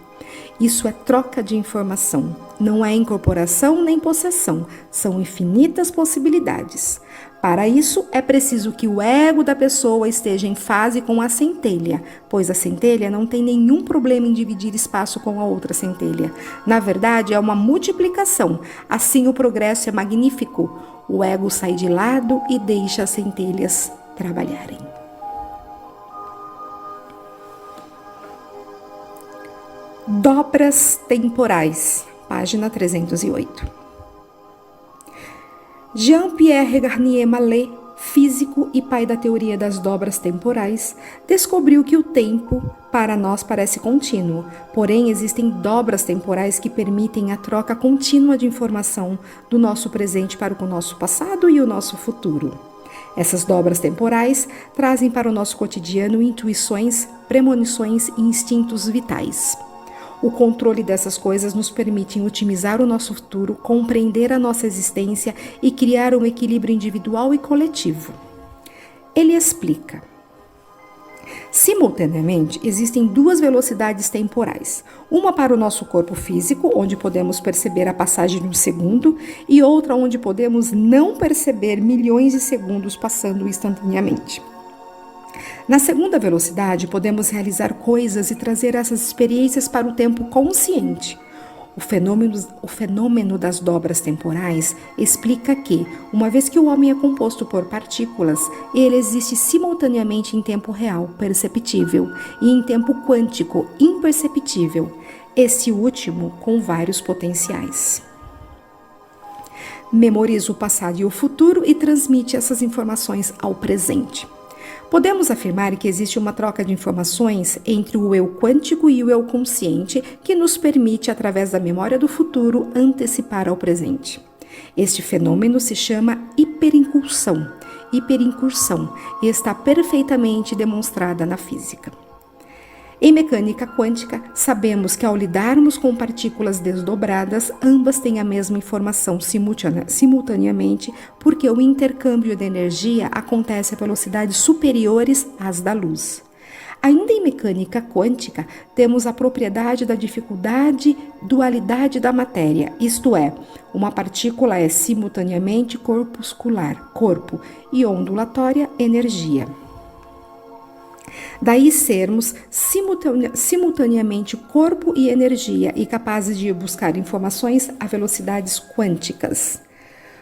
A: Isso é troca de informação. Não é incorporação nem possessão. São infinitas possibilidades. Para isso, é preciso que o ego da pessoa esteja em fase com a centelha, pois a centelha não tem nenhum problema em dividir espaço com a outra centelha. Na verdade, é uma multiplicação. Assim, o progresso é magnífico. O ego sai de lado e deixa as centelhas trabalharem. Dobras temporais, página 308. Jean-Pierre Garnier Mallet, físico e pai da teoria das dobras temporais, descobriu que o tempo para nós parece contínuo, porém existem dobras temporais que permitem a troca contínua de informação do nosso presente para o nosso passado e o nosso futuro. Essas dobras temporais trazem para o nosso cotidiano intuições, premonições e instintos vitais. O controle dessas coisas nos permite otimizar o nosso futuro, compreender a nossa existência e criar um equilíbrio individual e coletivo. Ele explica: Simultaneamente, existem duas velocidades temporais. Uma para o nosso corpo físico, onde podemos perceber a passagem de um segundo, e outra onde podemos não perceber milhões de segundos passando instantaneamente. Na segunda velocidade, podemos realizar coisas e trazer essas experiências para o tempo consciente. O fenômeno das dobras temporais explica que, uma vez que o homem é composto por partículas, ele existe simultaneamente em tempo real, perceptível, e em tempo quântico, imperceptível, esse último com vários potenciais. Memoriza o passado e o futuro e transmite essas informações ao presente. Podemos afirmar que existe uma troca de informações entre o eu quântico e o eu consciente que nos permite, através da memória do futuro, antecipar ao presente. Este fenômeno se chama hiperincursão e está perfeitamente demonstrada na física. Em mecânica quântica, sabemos que ao lidarmos com partículas desdobradas, ambas têm a mesma informação simultaneamente, porque o intercâmbio de energia acontece a velocidades superiores às da luz. Ainda em mecânica quântica, temos a propriedade da dificuldade dualidade da matéria, isto é, uma partícula é simultaneamente corpuscular, corpo, e ondulatória, energia. Daí sermos simultaneamente corpo e energia e capazes de buscar informações a velocidades quânticas.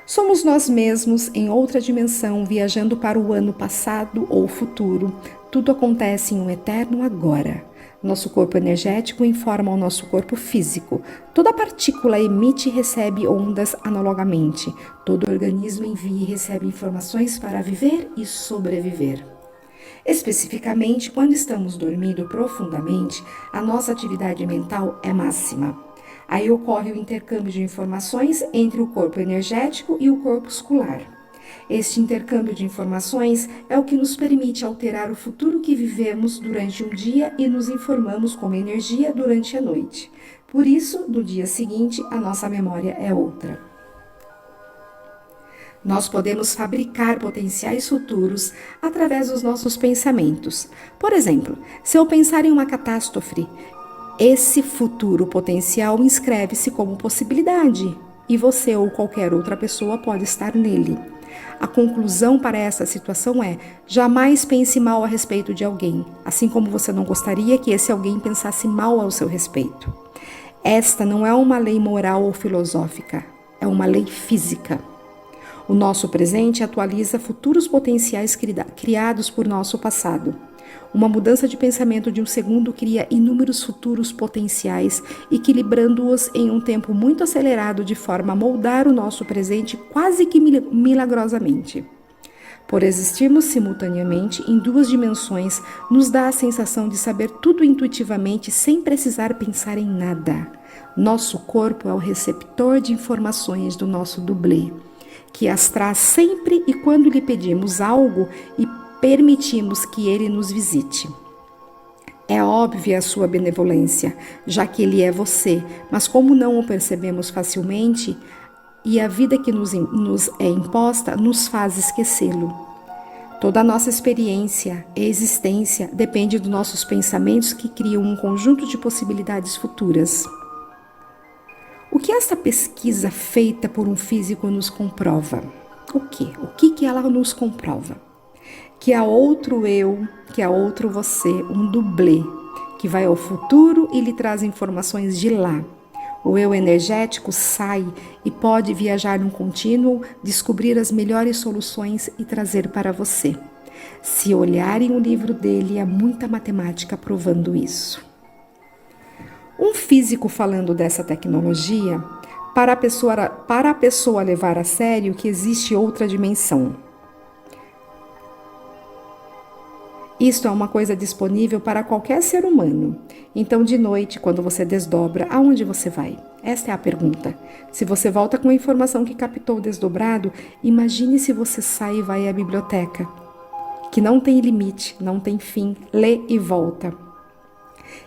A: Somos nós mesmos em outra dimensão, viajando para o ano passado ou futuro. Tudo acontece em um eterno agora. Nosso corpo energético informa o nosso corpo físico. Toda partícula emite e recebe ondas analogamente. Todo organismo envia e recebe informações para viver e sobreviver. Especificamente, quando estamos dormindo profundamente, a nossa atividade mental é máxima. Aí ocorre o intercâmbio de informações entre o corpo energético e o corpuscular. Este intercâmbio de informações é o que nos permite alterar o futuro que vivemos durante um dia e nos informamos como energia durante a noite. Por isso, no dia seguinte, a nossa memória é outra. Nós podemos fabricar potenciais futuros através dos nossos pensamentos. Por exemplo, se eu pensar em uma catástrofe, esse futuro potencial inscreve-se como possibilidade e você ou qualquer outra pessoa pode estar nele. A conclusão para essa situação é: jamais pense mal a respeito de alguém, assim como você não gostaria que esse alguém pensasse mal ao seu respeito. Esta não é uma lei moral ou filosófica, é uma lei física. O nosso presente atualiza futuros potenciais criados por nosso passado. Uma mudança de pensamento de um segundo cria inúmeros futuros potenciais, equilibrando-os em um tempo muito acelerado de forma a moldar o nosso presente quase que milagrosamente. Por existirmos simultaneamente em duas dimensões, nos dá a sensação de saber tudo intuitivamente sem precisar pensar em nada. Nosso corpo é o receptor de informações do nosso dublê, que as traz sempre e quando lhe pedimos algo e permitimos que ele nos visite. É óbvia a sua benevolência, já que ele é você, mas como não o percebemos facilmente e a vida que nos é imposta nos faz esquecê-lo. Toda a nossa experiência e existência depende dos nossos pensamentos que criam um conjunto de possibilidades futuras. O que essa pesquisa feita por um físico nos comprova? O que ela nos comprova? Que há outro eu, que há outro você, um dublê, que vai ao futuro e lhe traz informações de lá. O eu energético sai e pode viajar num contínuo, descobrir as melhores soluções e trazer para você. Se olharem o livro dele, há muita matemática provando isso. Um físico falando dessa tecnologia, para a pessoa levar a sério que existe outra dimensão. Isto é uma coisa disponível para qualquer ser humano. Então, de noite, quando você desdobra, aonde você vai? Esta é a pergunta. Se você volta com a informação que captou desdobrado, imagine se você sai e vai à biblioteca, que não tem limite, não tem fim, lê e volta.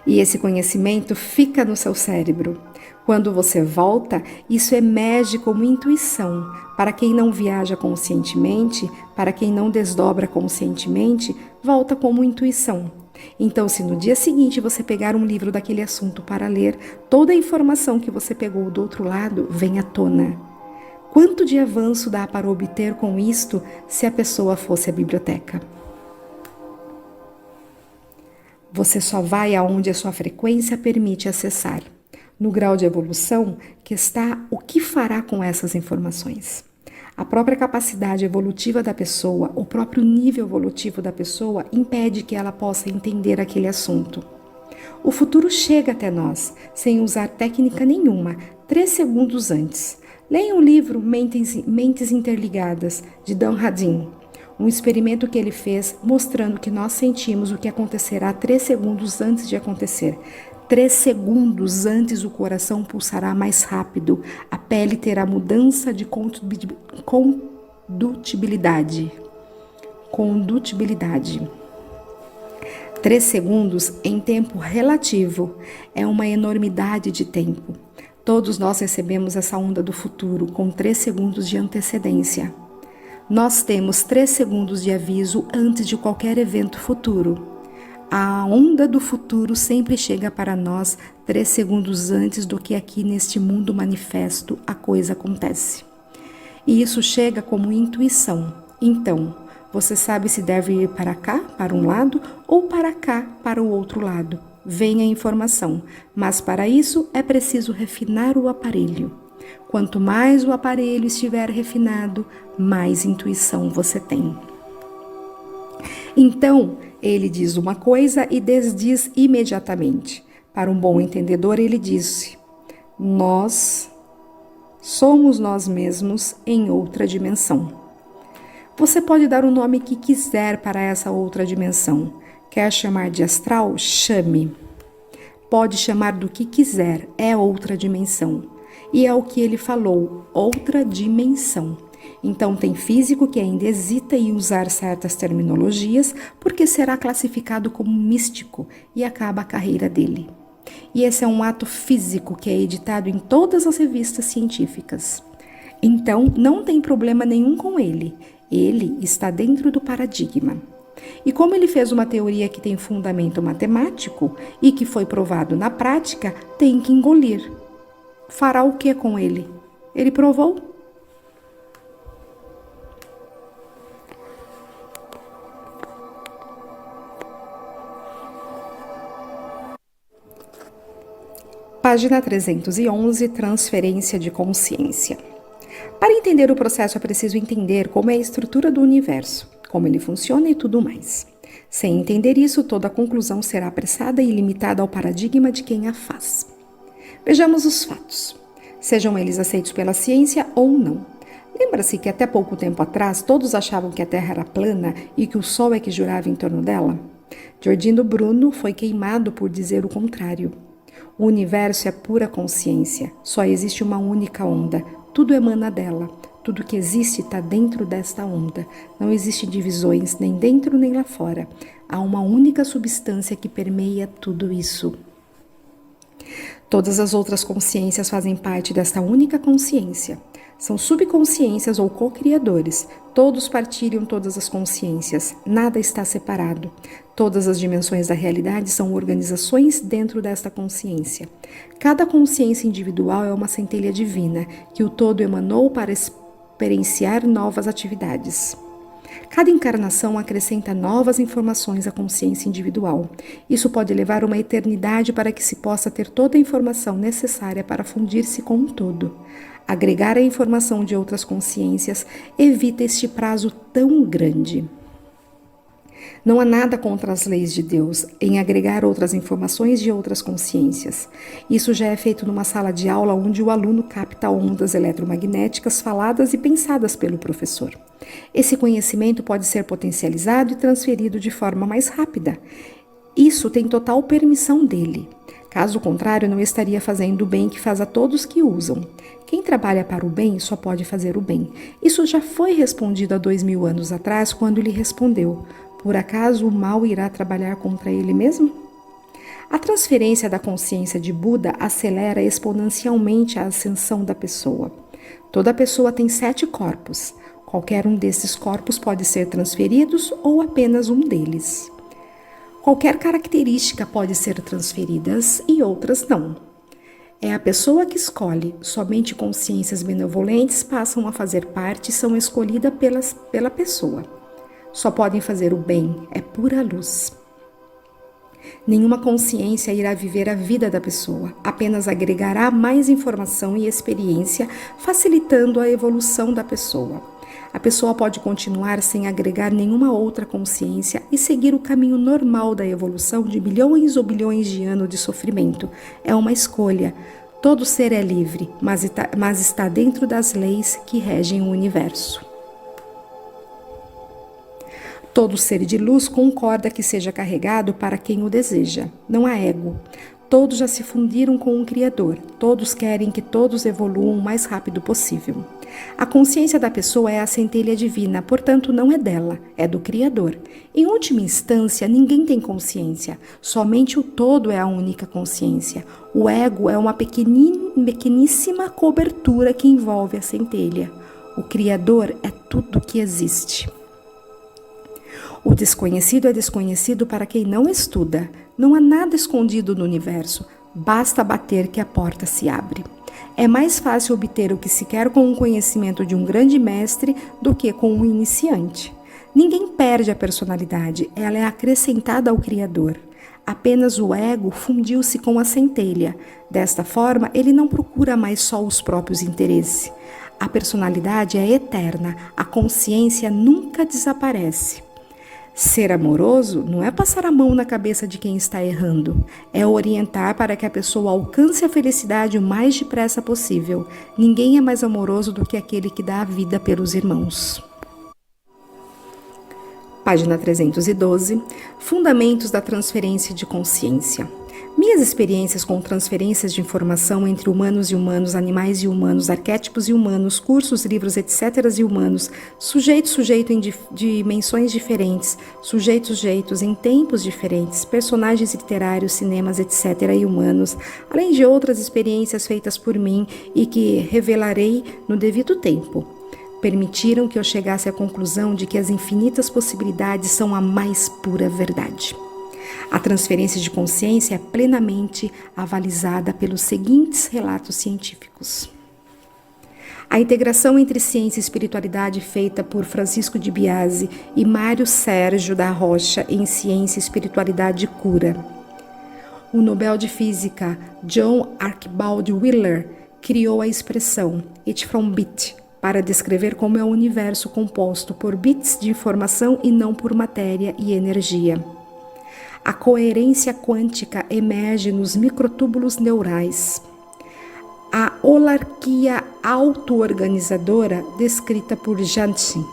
A: E esse conhecimento fica no seu cérebro. Quando você volta, isso emerge como intuição. Para quem não viaja conscientemente, para quem não desdobra conscientemente, volta como intuição. Então, se no dia seguinte você pegar um livro daquele assunto para ler, toda a informação que você pegou do outro lado vem à tona. Quanto de avanço dá para obter com isto se a pessoa fosse à biblioteca? Você só vai aonde a sua frequência permite acessar. No grau de evolução que está o que fará com essas informações. A própria capacidade evolutiva da pessoa, o próprio nível evolutivo da pessoa impede que ela possa entender aquele assunto. O futuro chega até nós, sem usar técnica nenhuma, 3 segundos antes. Leia o livro Mentes Interligadas, de Dan Hadin. Um experimento que ele fez mostrando que nós sentimos o que acontecerá 3 segundos antes de acontecer. 3 segundos antes o coração pulsará mais rápido, a pele terá mudança de condutibilidade. 3 segundos em tempo relativo é uma enormidade de tempo. Todos nós recebemos essa onda do futuro com 3 segundos de antecedência. Nós temos 3 segundos de aviso antes de qualquer evento futuro. A onda do futuro sempre chega para nós 3 segundos antes do que aqui neste mundo manifesto a coisa acontece. E isso chega como intuição. Então, você sabe se deve ir para cá, para um lado, ou para cá, para o outro lado. Vem a informação, mas para isso é preciso refinar o aparelho. Quanto mais o aparelho estiver refinado, mais intuição você tem. Então, ele diz uma coisa e desdiz imediatamente. Para um bom entendedor, ele disse: nós somos nós mesmos em outra dimensão. Você pode dar o nome que quiser para essa outra dimensão. Quer chamar de astral? Chame. Pode chamar do que quiser, é outra dimensão. E é o que ele falou, outra dimensão. Então tem físico que ainda hesita em usar certas terminologias porque será classificado como místico e acaba a carreira dele. E esse é um ato físico que é editado em todas as revistas científicas. Então não tem problema nenhum com ele. Ele está dentro do paradigma. E como ele fez uma teoria que tem fundamento matemático e que foi provado na prática, tem que engolir. Fará o que com ele? Ele provou? Página 311, transferência de consciência. Para entender o processo é preciso entender como é a estrutura do universo, como ele funciona e tudo mais. Sem entender isso, toda a conclusão será apressada e limitada ao paradigma de quem a faz. Vejamos os fatos, sejam eles aceitos pela ciência ou não. Lembra-se que até pouco tempo atrás todos achavam que a Terra era plana e que o Sol é que girava em torno dela? Giordino Bruno foi queimado por dizer o contrário. O universo é pura consciência, só existe uma única onda, tudo emana dela, tudo que existe está dentro desta onda, não existe divisões nem dentro nem lá fora, há uma única substância que permeia tudo isso. Todas as outras consciências fazem parte desta única consciência. São subconsciências ou co-criadores. Todos partilham todas as consciências. Nada está separado. Todas as dimensões da realidade são organizações dentro desta consciência. Cada consciência individual é uma centelha divina que o todo emanou para experienciar novas atividades. Cada encarnação acrescenta novas informações à consciência individual. Isso pode levar uma eternidade para que se possa ter toda a informação necessária para fundir-se com um todo. Agregar a informação de outras consciências evita este prazo tão grande. Não há nada contra as leis de Deus em agregar outras informações de outras consciências. Isso já é feito numa sala de aula onde o aluno capta ondas eletromagnéticas faladas e pensadas pelo professor. Esse conhecimento pode ser potencializado e transferido de forma mais rápida. Isso tem total permissão dele. Caso contrário, não estaria fazendo o bem que faz a todos que usam. Quem trabalha para o bem só pode fazer o bem. Isso já foi respondido há 2000 anos atrás, quando ele respondeu: por acaso o mal irá trabalhar contra ele mesmo? A transferência da consciência de Buda acelera exponencialmente a ascensão da pessoa. Toda pessoa tem 7 corpos. Qualquer um desses corpos pode ser transferido ou apenas um deles. Qualquer característica pode ser transferida e outras não. É a pessoa que escolhe. Somente consciências benevolentes passam a fazer parte e são escolhidas pela pessoa. Só podem fazer o bem, é pura luz. Nenhuma consciência irá viver a vida da pessoa, apenas agregará mais informação e experiência, facilitando a evolução da pessoa. A pessoa pode continuar sem agregar nenhuma outra consciência e seguir o caminho normal da evolução de milhões ou bilhões de anos de sofrimento. É uma escolha. Todo ser é livre, mas está dentro das leis que regem o universo. Todo ser de luz concorda que seja carregado para quem o deseja. Não há ego. Todos já se fundiram com o Criador. Todos querem que todos evoluam o mais rápido possível. A consciência da pessoa é a centelha divina, portanto não é dela, é do Criador. Em última instância, ninguém tem consciência. Somente o todo é a única consciência. O ego é uma pequeníssima cobertura que envolve a centelha. O Criador é tudo que existe. O desconhecido é desconhecido para quem não estuda. Não há nada escondido no universo. Basta bater que a porta se abre. É mais fácil obter o que se quer com o conhecimento de um grande mestre do que com um iniciante. Ninguém perde a personalidade, ela é acrescentada ao Criador. Apenas o ego fundiu-se com a centelha. Desta forma, ele não procura mais só os próprios interesses. A personalidade é eterna, a consciência nunca desaparece. Ser amoroso não é passar a mão na cabeça de quem está errando, é orientar para que a pessoa alcance a felicidade o mais depressa possível. Ninguém é mais amoroso do que aquele que dá a vida pelos irmãos. Página 312. Fundamentos da transferência de consciência. Minhas experiências com transferências de informação entre humanos e humanos, animais e humanos, arquétipos e humanos, cursos, livros, etc. e humanos, sujeito em dimensões diferentes, sujeitos em tempos diferentes, personagens literários, cinemas, etc. e humanos, além de outras experiências feitas por mim e que revelarei no devido tempo, permitiram que eu chegasse à conclusão de que as infinitas possibilidades são a mais pura verdade. A transferência de consciência é plenamente avalizada pelos seguintes relatos científicos. A integração entre ciência e espiritualidade feita por Francisco de Biase e Mário Sérgio da Rocha em Ciência, Espiritualidade e Cura. O Nobel de Física John Archibald Wheeler criou a expressão "it from bit" para descrever como é o universo composto por bits de informação e não por matéria e energia. A coerência quântica emerge nos microtúbulos neurais. A holarquia auto-organizadora descrita por Janssen.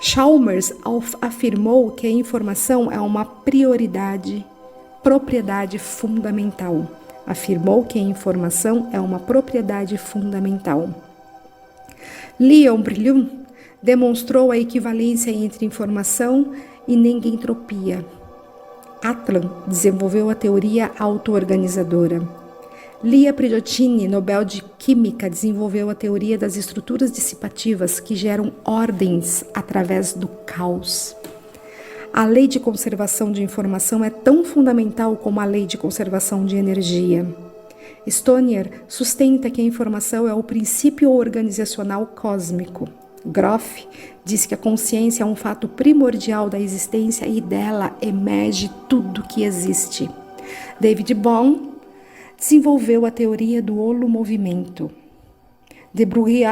A: Chalmers afirmou que a informação é uma propriedade fundamental. Leon Brillouin demonstrou a equivalência entre informação e negentropia. Atlan desenvolveu a teoria auto-organizadora. Lia Prigogine, Nobel de Química, desenvolveu a teoria das estruturas dissipativas que geram ordens através do caos. A lei de conservação de informação é tão fundamental como a lei de conservação de energia. Stonyer sustenta que a informação é o princípio organizacional cósmico. Groff diz que a consciência é um fato primordial da existência e dela emerge tudo que existe. David Bohm desenvolveu a teoria do holomovimento. De Broglie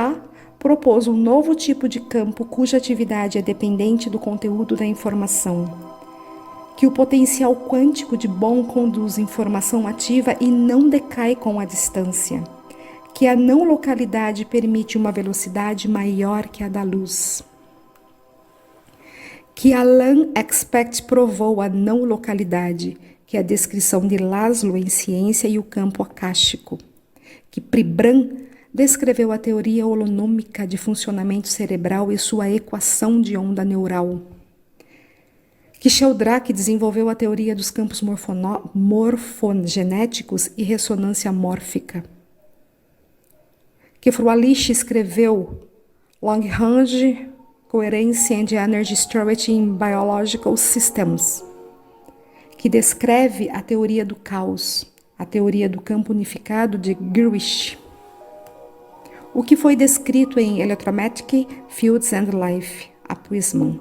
A: propôs um novo tipo de campo cuja atividade é dependente do conteúdo da informação. Que o potencial quântico de Bohm conduz informação ativa e não decai com a distância. Que a não localidade permite uma velocidade maior que a da luz. Que Allan Expect provou a não localidade, que é a descrição de Laszlo em Ciência e o Campo Akáshico. Que Pribram descreveu a teoria holonômica de funcionamento cerebral e sua equação de onda neural. que Sheldrake desenvolveu a teoria dos campos morfogenéticos e ressonância mórfica, que Frualich escreveu Long-Range Coherence and Energy Storage in Biological Systems, que descreve a teoria do caos, a teoria do campo unificado de Greenwich, o que foi descrito em Electromagnetic Fields and Life, a Prisman,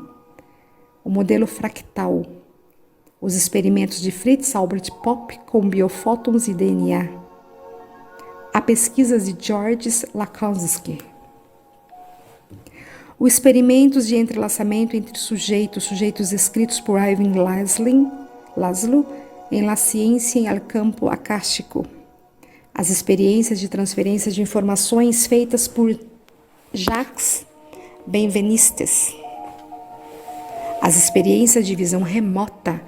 A: o modelo fractal, os experimentos de Fritz Albert Popp com biofótons e DNA, a pesquisas de George Lakonsky, os experimentos de entrelaçamento entre sujeitos escritos por Ivan Laszlo em La Ciência al Campo Acástico, as experiências de transferência de informações feitas por Jacques Benvenistes, as experiências de visão remota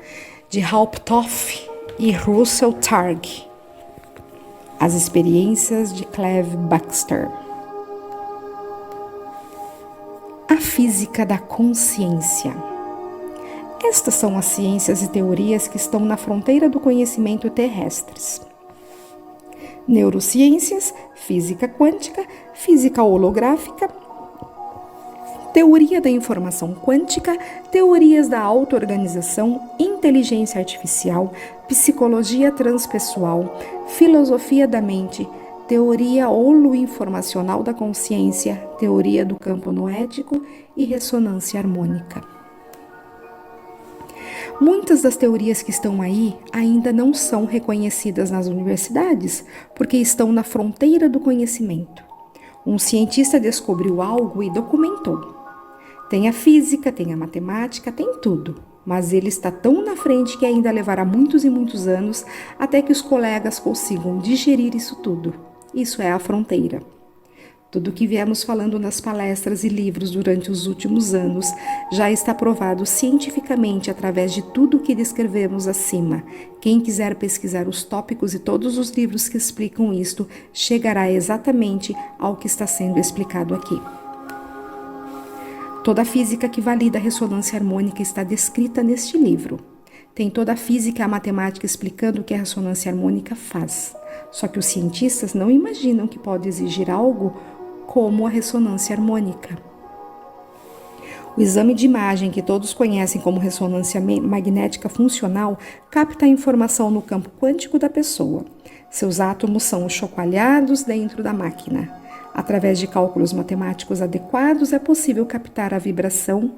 A: de Haupthoff e Russell Targ, as experiências de Clive Baxter. A física da consciência. Estas são as ciências e teorias que estão na fronteira do conhecimento terrestres. Neurociências, física quântica, física holográfica, teoria da informação quântica, teorias da auto-organização, inteligência artificial, psicologia transpessoal, filosofia da mente, teoria holoinformacional da consciência, teoria do campo noético e ressonância harmônica. Muitas das teorias que estão aí ainda não são reconhecidas nas universidades, porque estão na fronteira do conhecimento. Um cientista descobriu algo e documentou. Tem a física, tem a matemática, tem tudo, mas ele está tão na frente que ainda levará muitos e muitos anos até que os colegas consigam digerir isso tudo. Isso é a fronteira. Tudo o que viemos falando nas palestras e livros durante os últimos anos já está provado cientificamente através de tudo o que descrevemos acima. Quem quiser pesquisar os tópicos e todos os livros que explicam isto, chegará exatamente ao que está sendo explicado aqui. Toda a física que valida a ressonância harmônica está descrita neste livro. Tem toda a física e a matemática explicando o que a ressonância harmônica faz. Só que os cientistas não imaginam que pode exigir algo como a ressonância harmônica. O exame de imagem, que todos conhecem como ressonância magnética funcional, capta a informação no campo quântico da pessoa. Seus átomos são chocalhados dentro da máquina. Através de cálculos matemáticos adequados, é possível captar a vibração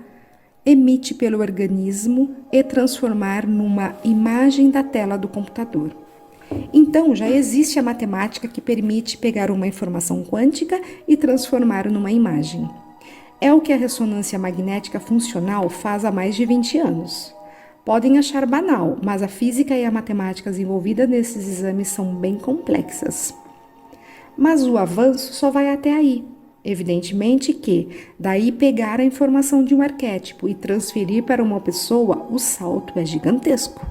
A: emite pelo organismo e transformar numa imagem da tela do computador. Então, já existe a matemática que permite pegar uma informação quântica e transformar numa imagem. É o que a ressonância magnética funcional faz há mais de 20 anos. Podem achar banal, mas a física e a matemática envolvidas nesses exames são bem complexas. Mas o avanço só vai até aí. Evidentemente que, daí pegar a informação de um arquétipo e transferir para uma pessoa, o salto é gigantesco.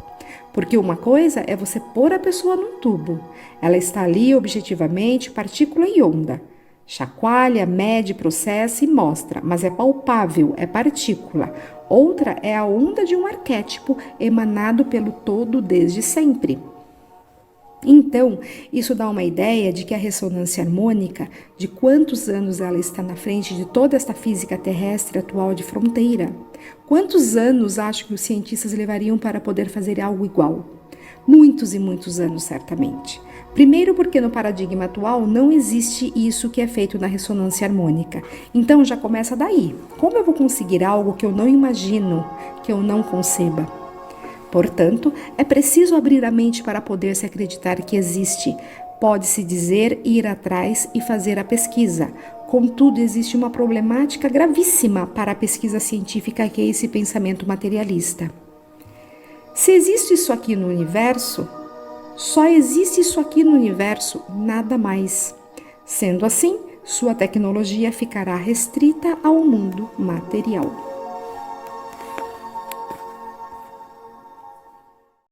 A: Porque uma coisa é você pôr a pessoa num tubo. Ela está ali objetivamente, partícula e onda. Chacoalha, mede, processa e mostra, mas é palpável, é partícula. Outra é a onda de um arquétipo emanado pelo todo desde sempre. Então, isso dá uma ideia de que a ressonância harmônica, de quantos anos ela está na frente de toda esta física terrestre atual de fronteira. Quantos anos acho que os cientistas levariam para poder fazer algo igual? Muitos e muitos anos, certamente. Primeiro porque no paradigma atual não existe isso que é feito na ressonância harmônica. Então já começa daí. Como eu vou conseguir algo que eu não imagino, que eu não conceba? Portanto, é preciso abrir a mente para poder se acreditar que existe. Pode-se dizer, ir atrás e fazer a pesquisa. Contudo, existe uma problemática gravíssima para a pesquisa científica, que é esse pensamento materialista. Se existe isso aqui no universo, só existe isso aqui no universo, nada mais. Sendo assim, sua tecnologia ficará restrita ao mundo material.